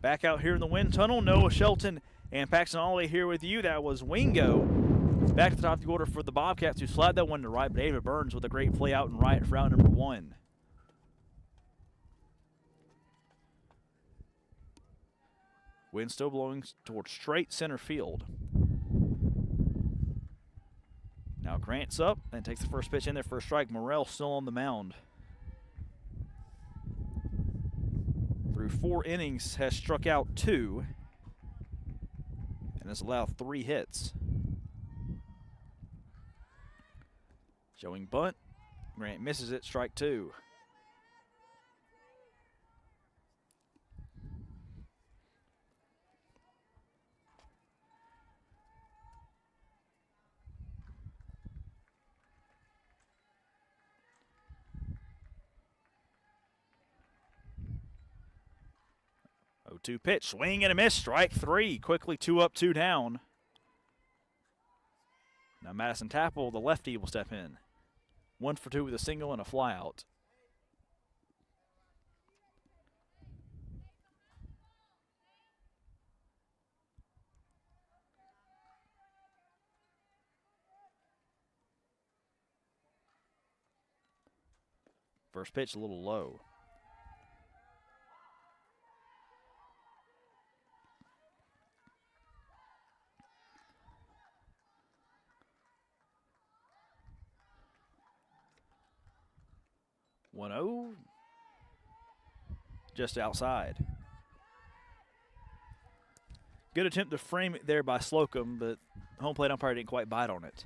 Back out here in the wind tunnel, Noah Shelton and Paxton Ollie here with you. That was Wingo. Back to the top of the order for the Bobcats, who slapped that one to right, but Ava Burns with a great play out and right for out number 1. Wind still blowing towards straight center field. Now Grant's up and takes the first pitch in there for a strike. Morrell still on the mound. Through 4 innings, has struck out 2 and has allowed 3 hits. Showing bunt. Grant misses it, strike 2. 0-2 pitch, swing and a miss, strike 3. Quickly 2 up, 2 down. Now Madison Tapple, the lefty, will step in. 1 for 2 with a single and a flyout. First pitch a little low. One 0, just outside. Good attempt to frame it there by Slocum, but home plate umpire didn't quite bite on it.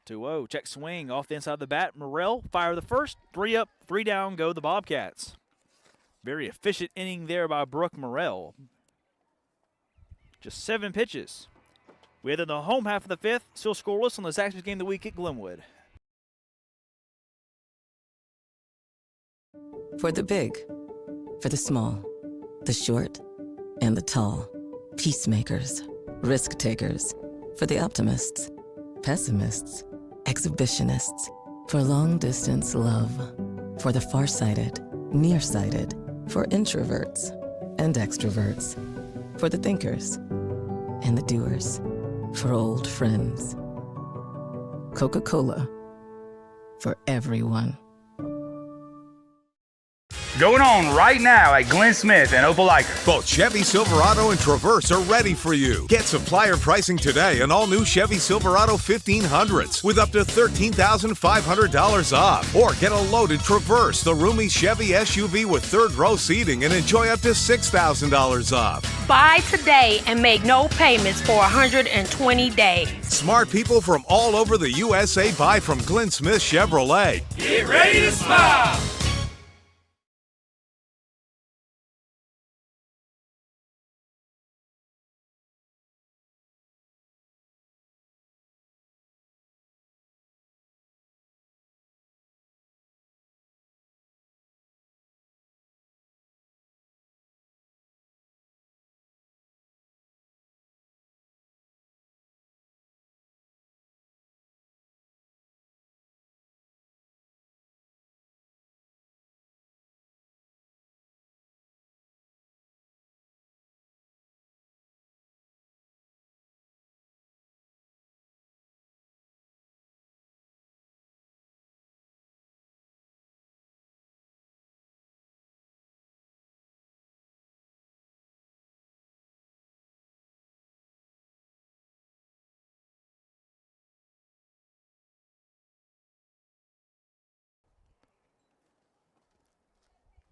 2-0, check swing off the inside of the bat. Morrell fire the first, 3 up, 3 down, go the Bobcats. Very efficient inning there by Brooke Morrell. Just 7 pitches. We head in the home half of the 5th, still scoreless on the Zaxby's game of the week at Glenwood. For the big, for the small, the short, and the tall. Peacemakers, risk takers. For the optimists, pessimists, exhibitionists. For long distance love. For the farsighted, nearsighted. For introverts and extroverts. For the thinkers and the doers. For old friends. Coca-Cola. For everyone. Going on right now at Glenn Smith and Opelika. Both Chevy Silverado and Traverse are ready for you. Get supplier pricing today on all new Chevy Silverado 1500s with up to $13,500 off. Or get a loaded Traverse, the roomy Chevy SUV with 3rd row seating, and enjoy up to $6,000 off. Buy today and make no payments for 120 days. Smart people from all over the USA buy from Glenn Smith Chevrolet. Get ready to smile.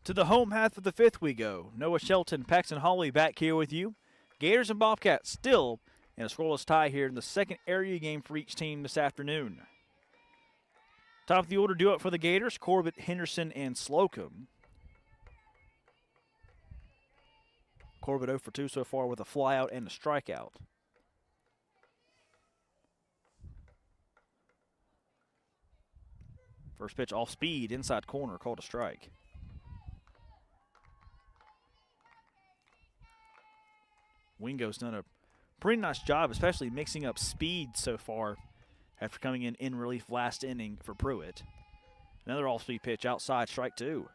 To the home half of the 5th we go. Noah Shelton, Paxton Hawley back here with you. Gators and Bobcats still in a scoreless tie here in the second area game for each team this afternoon. Top of the order due up for the Gators, Corbett, Henderson, and Slocum. Corbett 0 for 2 so far with a flyout and a strikeout. First pitch off speed, inside corner, called a strike. Wingo's done a pretty nice job, especially mixing up speed so far after coming in relief last inning for Pruitt. Another off-speed pitch outside, strike 2.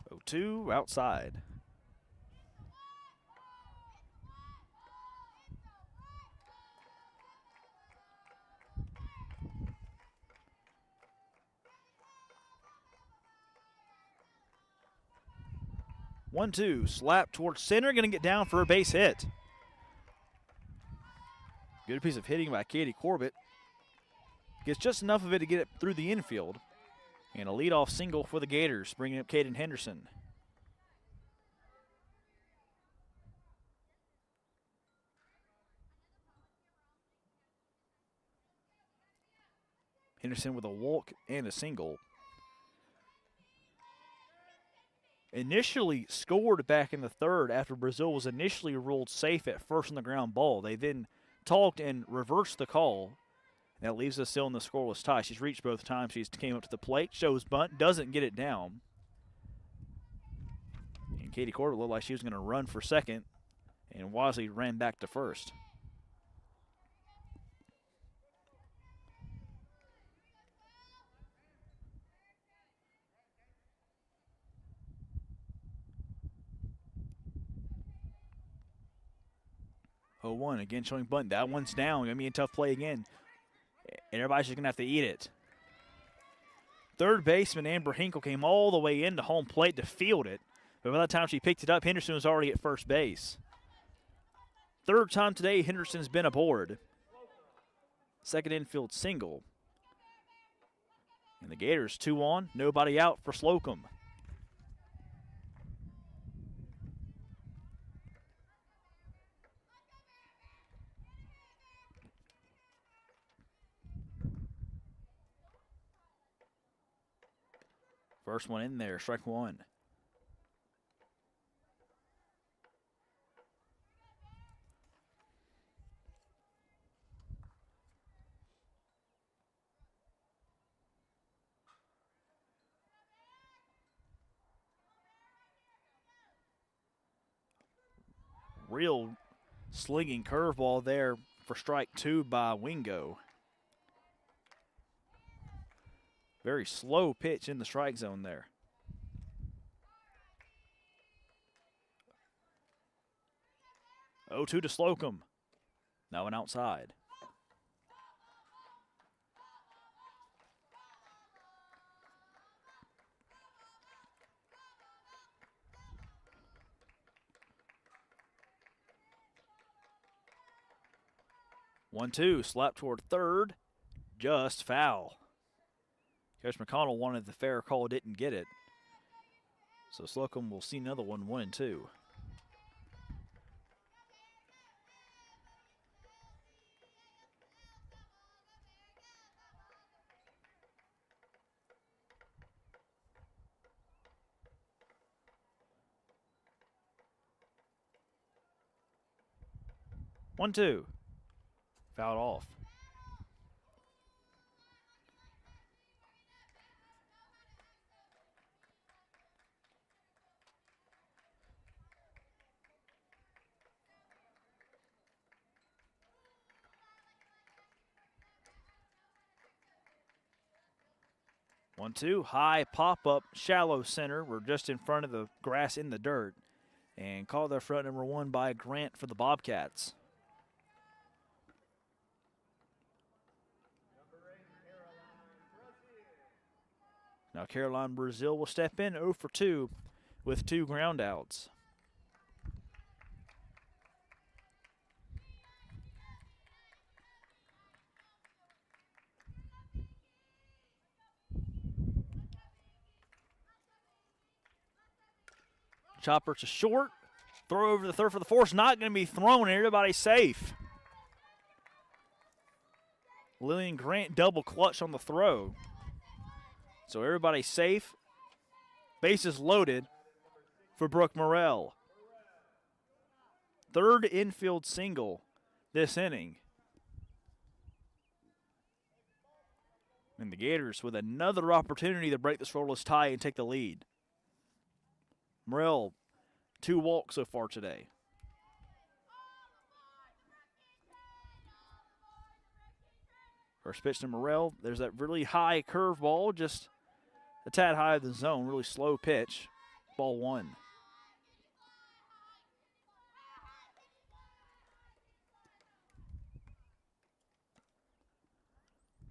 Oh, 2 outside. One, two, slap towards center, going to get down for a base hit. Good piece of hitting by Katie Corbett. Gets just enough of it to get it through the infield. And a leadoff single for the Gators, bringing up Caden Henderson. Henderson with a walk and a single. Initially scored back in the third after Brazil was initially ruled safe at first on the ground ball. They then talked and reversed the call. That leaves us still in the scoreless tie. She's reached both times. She's came up to the plate, shows bunt, doesn't get it down. And Katie Corbett looked like she was going to run for second, and wisely ran back to first. Oh, 1 again showing bunt. That one's down. Going to be a tough play again. And everybody's just going to have to eat it. Third baseman Amber Hinkle came all the way into home plate to field it. But by the time she picked it up, Henderson was already at first base. Third time today Henderson's been aboard. Second infield single. And the Gators 2 on, nobody out for Slocum. First one in there, strike one. Real slinging curveball there for strike two by Wingo. Very slow pitch in the strike zone there. Oh, 2 to Slocum. Now an outside. One, two, slap toward third, just foul. Coach McConnell wanted the fair call, didn't get it. So Slocum will see another one, 1 and 2. One, two. Fouled off. One, two, high pop-up, shallow center. We're just in front of the grass in the dirt. And called their front number 1 by Grant for the Bobcats. Now Caroline Brazil will step in 0 for 2 with 2 ground outs. Chopper to short. Throw over the third for the fourth. Not going to be thrown. Everybody's safe. Lillian Grant double clutch on the throw. So everybody's safe. Bases loaded for Brooke Morrell. Third infield single this inning. And the Gators with another opportunity to break the scoreless tie and take the lead. Morrell, 2 walks so far today. First pitch to Morrell. There's that really high curveball, just a tad high of the zone. Really slow pitch. Ball 1.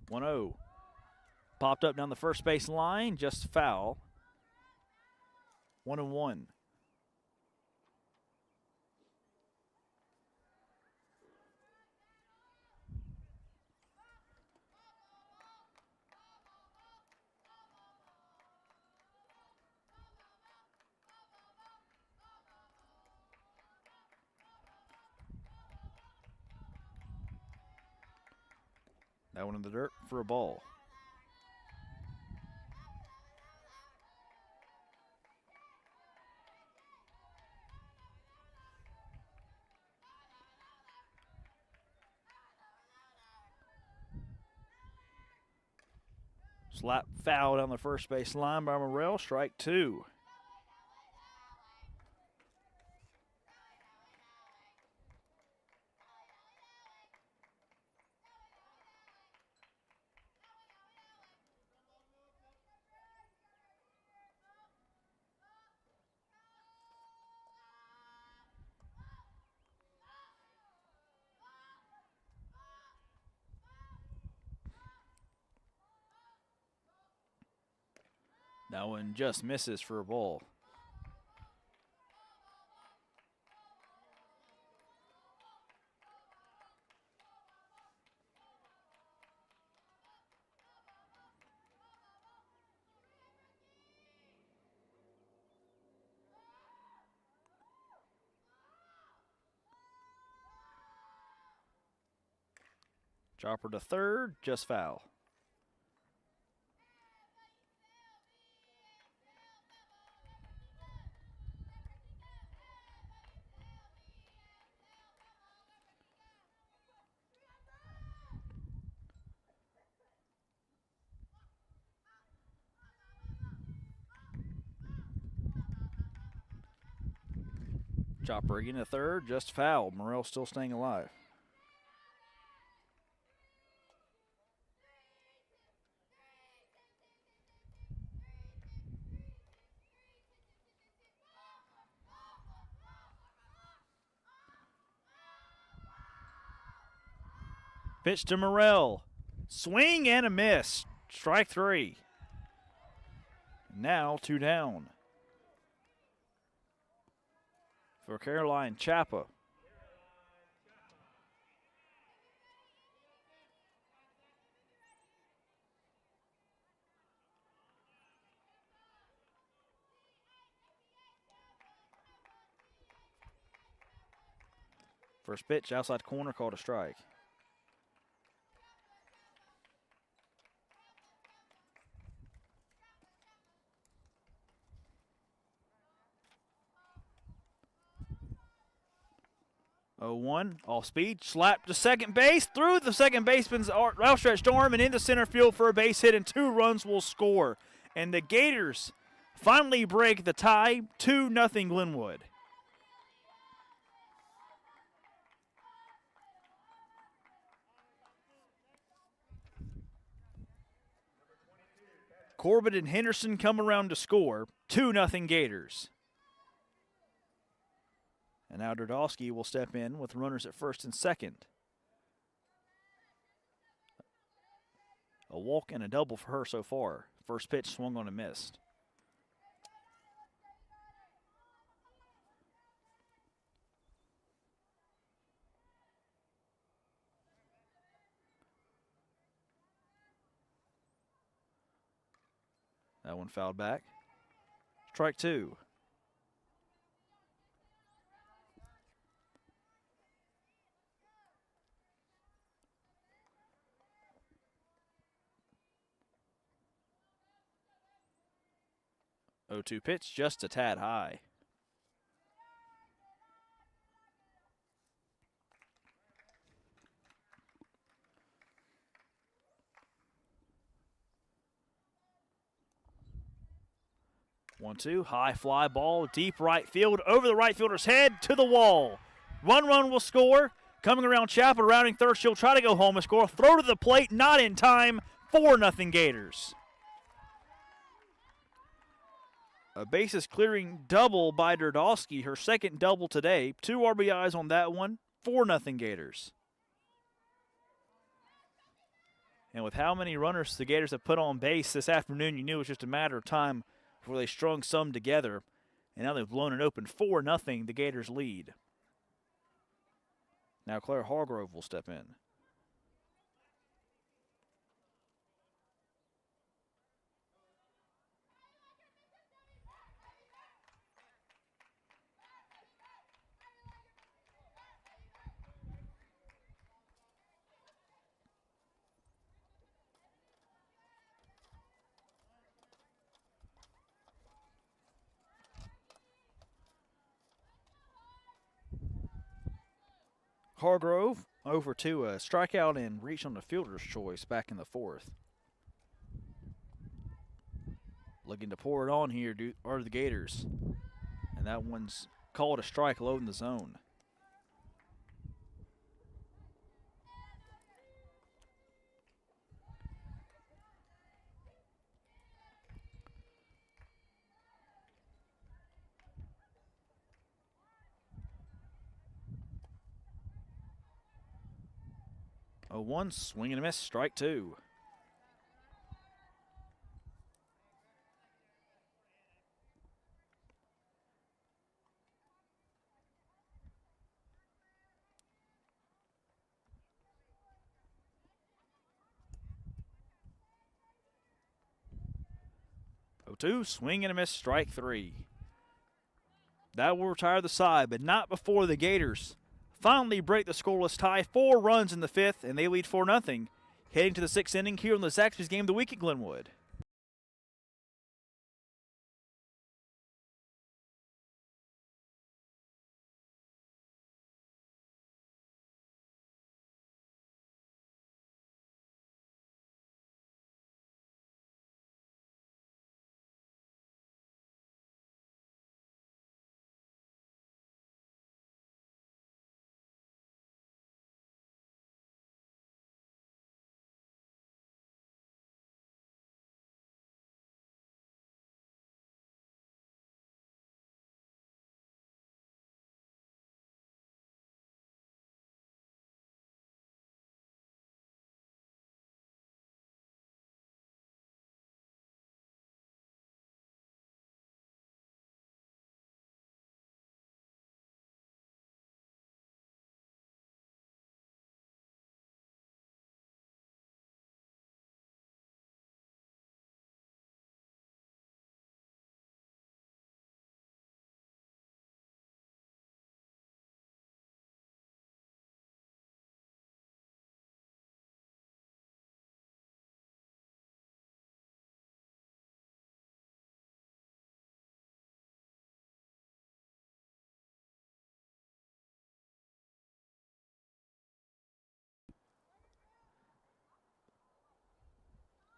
One 0. Popped up down the first base line, just foul. 1 and 1. That one in the dirt for a ball. Slap foul down the first base line by Morrell. Strike 2. That one just misses for a ball. Chopper to third, just foul. Chopper again to third, just foul. Morrell still staying alive. Pitch to Morrell. Swing and a miss. Strike 3. Now 2 down. For Caroline Chappa. First pitch outside corner, called a strike. Oh, 1 off speed, slap to second base, through the second baseman's outstretched arm and into center field for a base hit, and 2 runs will score. And the Gators finally break the tie, 2-0 Glenwood. Corbett and Henderson come around to score, 2-0 Gators. And now Derdowski will step in with runners at first and second. A walk and a double for her so far. First pitch swung on and missed. That one fouled back. Strike 2. Oh-2 pitch, just a tad high. One, two, high fly ball, deep right field, over the right fielder's head, to the wall. One run will score. Coming around Chapel, rounding third, she'll try to go home and score. Throw to the plate, not in time. 4-0 Gators. A bases clearing double by Derdowski, her second double today. 2 RBIs on that one. 4-0 Gators. And with how many runners the Gators have put on base this afternoon, you knew it was just a matter of time before they strung some together. And now they've blown it open. 4-0 the Gators lead. Now Claire Hargrove will step in. Hargrove over to a strikeout and reach on the fielder's choice back in the 4th. Looking to pour it on here are the Gators. And that one's called a strike low in the zone. Oh, one swing and a miss, strike two. Oh, two, swing and a miss, strike three. That will retire the side, but not before the Gators finally break the scoreless tie. 4 runs in the 5th, and they lead 4-0, heading to the 6th inning here on the Zaxby's Game of the Week at Glenwood.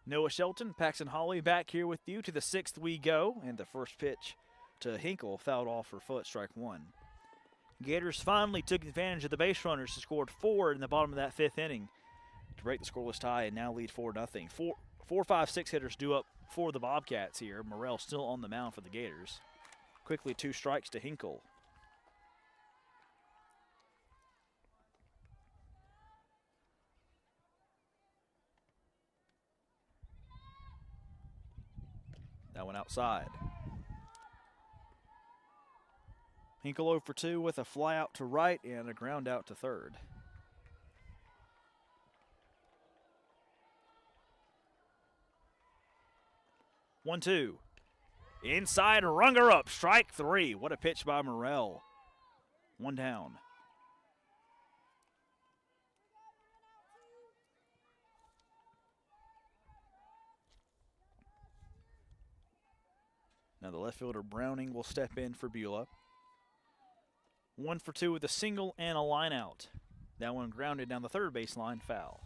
Noah Shelton, Paxton Hawley back here with you. To the 6th we go, and the first pitch to Hinkle fouled off for foot, strike one. Gators finally took advantage of the base runners and scored 4 in the bottom of that 5th inning to break the scoreless tie and now lead 4-0. 4, 5, 6 hitters due up for the Bobcats here. Morrell still on the mound for the Gators. Quickly 2 strikes to Hinkle. That one outside. Hinkle 0 for 2 with a fly out to right and a ground out to third. One, two. Inside, Runger up, strike three. What a pitch by Morrell. One down. Now the left fielder Browning will step in for Beulah. 1 for 2 with a single and a line out. That one grounded down the third baseline, foul.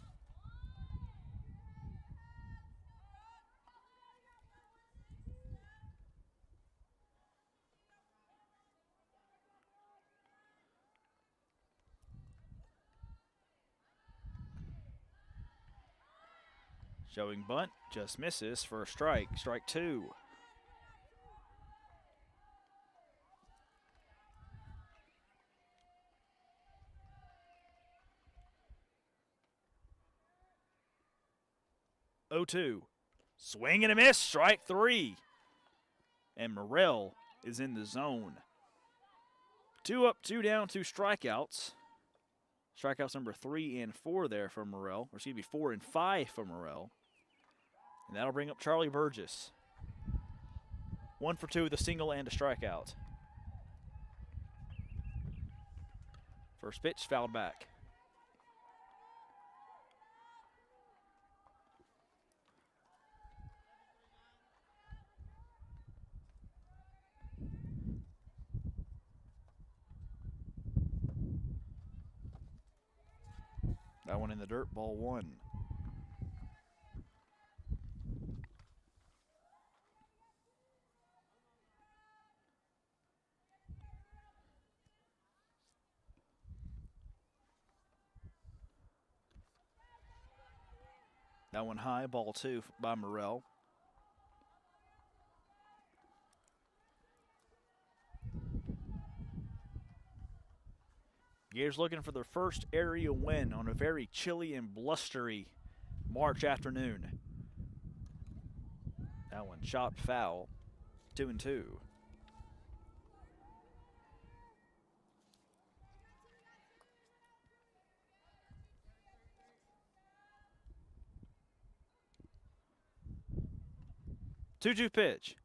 Showing bunt, just misses for a strike. Strike two. Oh, 2. Swing and a miss, strike three. And Morrell is in the zone. 2 up, 2 down, 2 strikeouts. Strikeouts number 3 and 4 there for Morrell. Or excuse me, 4 and 5 for Morrell. And that'll bring up Charlie Burgess. 1 for 2 with a single and a strikeout. First pitch fouled back. That one in the dirt, ball one. That one high, ball 2 by Morrell. Gators looking for their first area win on a very chilly and blustery March afternoon. That one chopped foul, 2-2. Two-two pitch.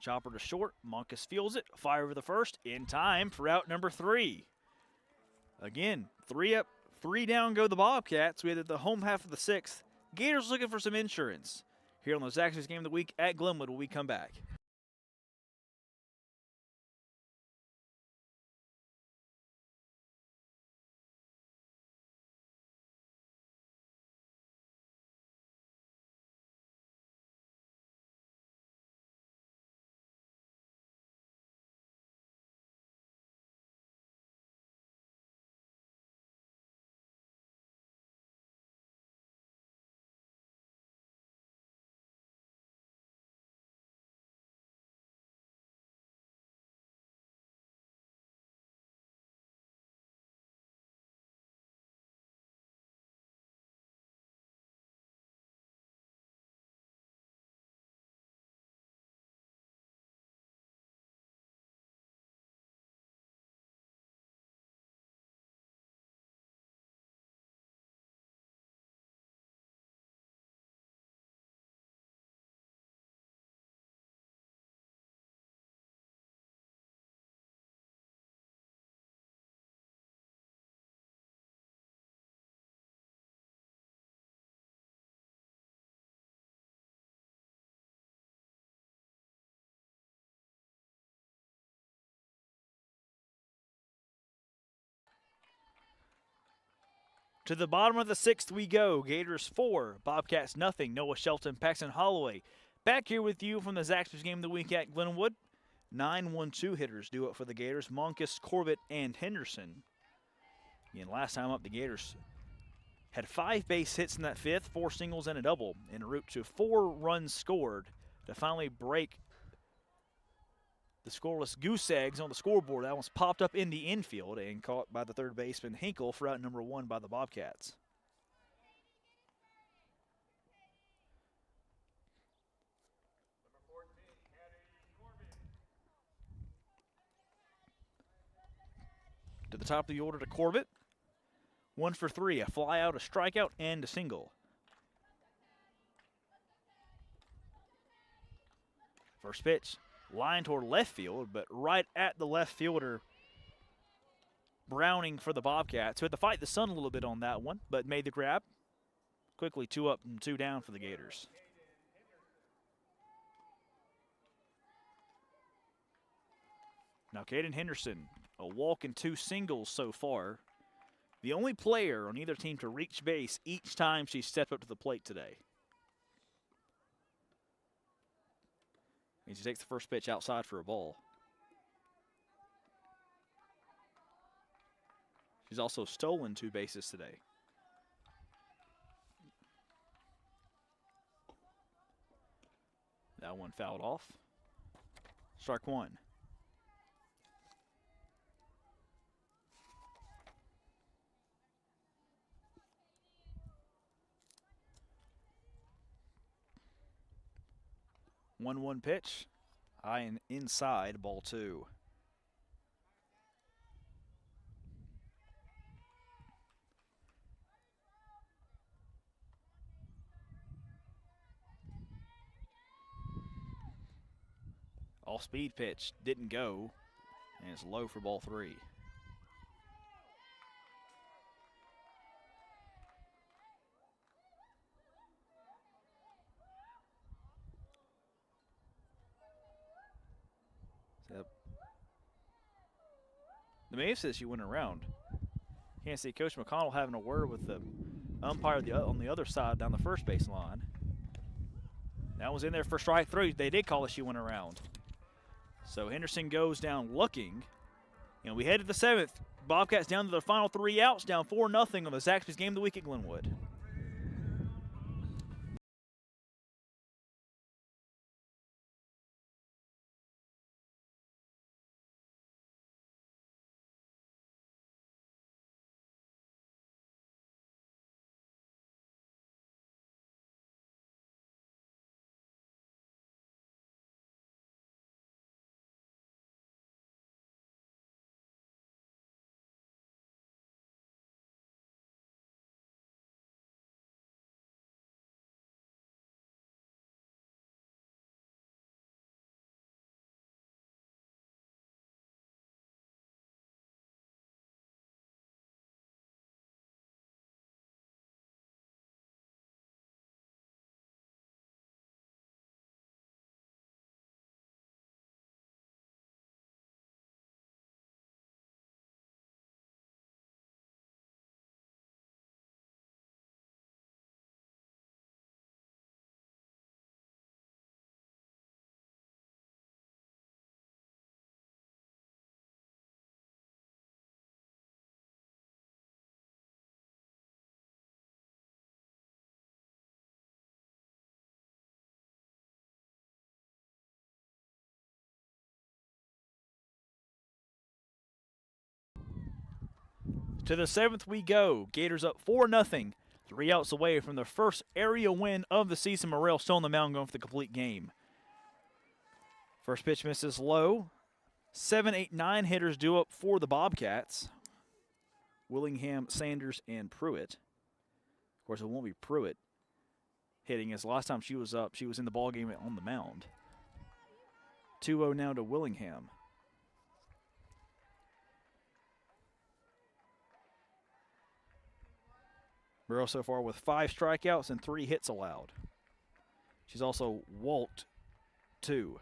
Chopper to short. Monkus fields it. Fire over the first. In time for out number 3. Again, 3 up, 3 down go the Bobcats. We had the home half of the 6th. Gators looking for some insurance. Here on the Zaxby's Game of the Week at Glenwood when we come back. To the bottom of the 6th we go. Gators 4, Bobcats nothing. Noah Shelton, Paxton Holloway. Back here with you from the Zaxby's Game of the Week at Glenwood. 9-1-2 hitters do it for the Gators. Monkus, Corbett, and Henderson. Again, last time up, the Gators had 5 base hits in that 5th, 4 singles and a double, en route to 4 runs scored to finally break the scoreless goose eggs on the scoreboard. That one's popped up in the infield and caught by the third baseman Hinkle for out number 1 by the Bobcats. To the top of the order to Corbett. 1 for 3, a fly out, a strikeout, and a single. First pitch. Line toward left field, but right at the left fielder, Browning for the Bobcats, who had to fight the sun a little bit on that one, but made the grab. Quickly 2 up and 2 down for the Gators. Now Caden Henderson, a walk and 2 singles so far. The only player on either team to reach base each time she stepped up to the plate today. And she takes the first pitch outside for a ball. She's also stolen 2 bases today. That one fouled off. Strike 1. One pitch, high and inside, ball 2. Off-speed pitch didn't go, and it's low for ball 3. The Maeve says she went around. Can't see Coach McConnell having a word with the umpire on the other side down the first base line. That was in there for strike 3. They did call it she went around. So Henderson goes down looking. And we head to the 7th. Bobcats down to their final 3 outs, down 4-0 on the Zaxby's Game of the Week at Glenwood. To the 7th we go. Gators up 4-0. 3 outs away from the first area win of the season. Morrell still on the mound going for the complete game. First pitch misses low. 7, 8, 9 hitters due up for the Bobcats. Willingham, Sanders, and Pruitt. Of course, it won't be Pruitt hitting, as last time she was up, she was in the ballgame on the mound. 2-0 now to Willingham. Burrow so far with 5 strikeouts and 3 hits allowed. She's also walked 2.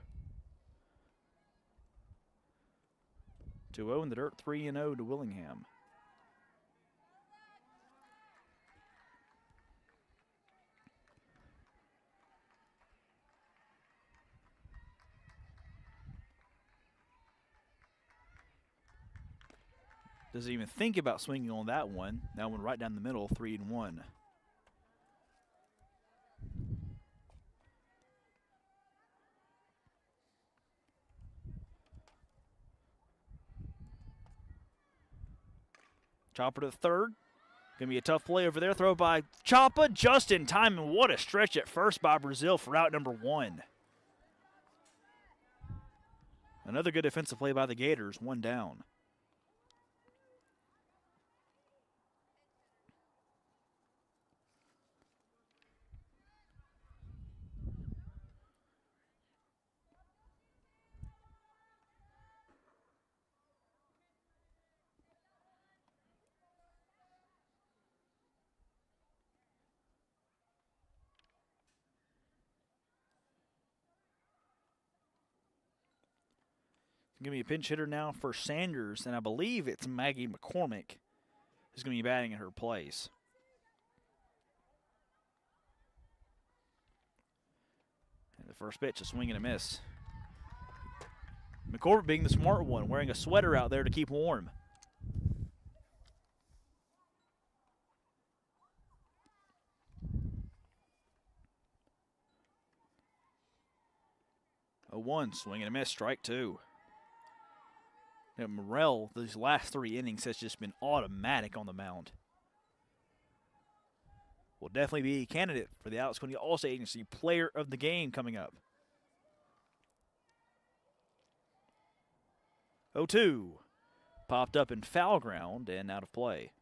2-0 in the dirt, 3-0 to Willingham. Doesn't even think about swinging on that one. That one right down the middle, 3-1. Chopper to the third. Going to be a tough play over there. Throw by Choppa just in time, and what a stretch at first by Brazil for out number 1. Another good defensive play by the Gators, 1 down. Going to be a pinch hitter now for Sanders, and I believe it's Maggie McCormick who's going to be batting in her place. And the first pitch, a swing and a miss. McCormick being the smart one, wearing a sweater out there to keep warm. A 1, swing and a miss, strike 2. Morrell, these last 3 innings, has just been automatic on the mound. Will definitely be a candidate for the Alex County All-State Agency Player of the Game coming up. 0-2. Popped up in foul ground and out of play.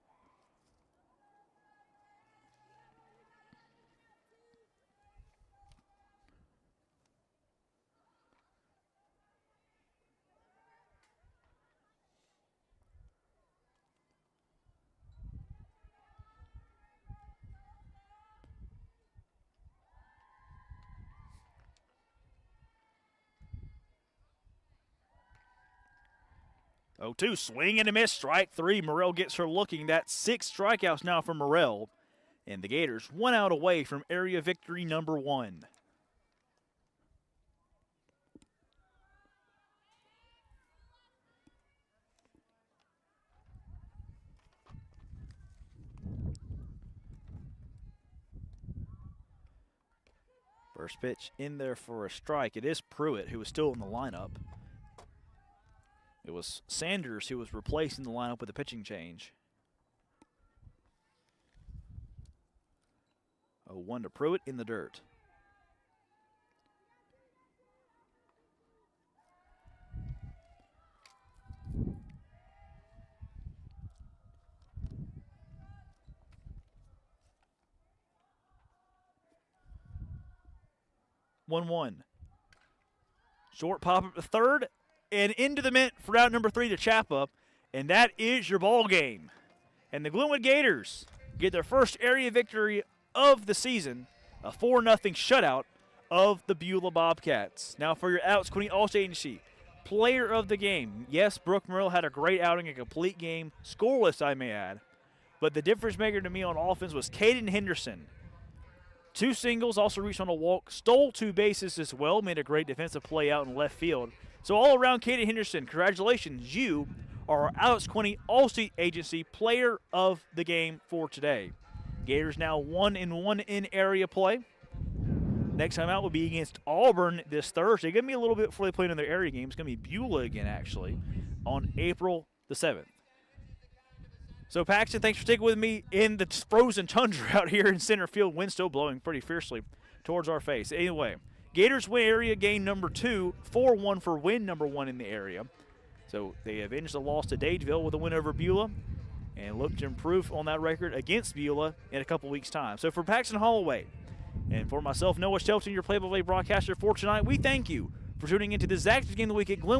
Oh, 2, swing and a miss, strike 3. Morrell gets her looking. That's 6 strikeouts now for Morrell. And the Gators 1 out away from area victory number 1. First pitch in there for a strike. It is Pruitt who is still in the lineup. It was Sanders who was replacing the lineup with a pitching change. 0-1 to Pruitt in the dirt. One. Short pop up to third. And into the mint for out number 3 to Chappa. And that is your ball game. And the Glenwood Gators get their first area victory of the season. A 4-0 shutout of the Beulah Bobcats. Now for your Alex County All-State Agency Player of the Game. Yes, Brooke Morrell had a great outing, a complete game. Scoreless, I may add. But the difference maker to me on offense was Caden Henderson. 2 singles, also reached on a walk, stole 2 bases as well, made a great defensive play out in left field. So all around, Katie Henderson, congratulations. You are our Alex County All-State Agency Player of the Game for today. Gators now 1-1 in area play. Next time out will be against Auburn this Thursday. Going to be a little bit before they play in their area game. It's going to be Beulah again, actually, on April the 7th. 1-1 So, Paxton, thanks for sticking with me in the frozen tundra out here in center field. Wind still blowing pretty fiercely towards our face. Anyway, Gators win area game number 2, 4-1 for win number 1 in the area. So they avenged the loss to Dadeville with a win over Beulah and look to improve on that record against Beulah in a couple weeks' time. So for Paxton Holloway and for myself, Noah Shelton, your play-by-play broadcaster for tonight, we thank you for tuning into the Zaxby's Game of the Week at Glenwood.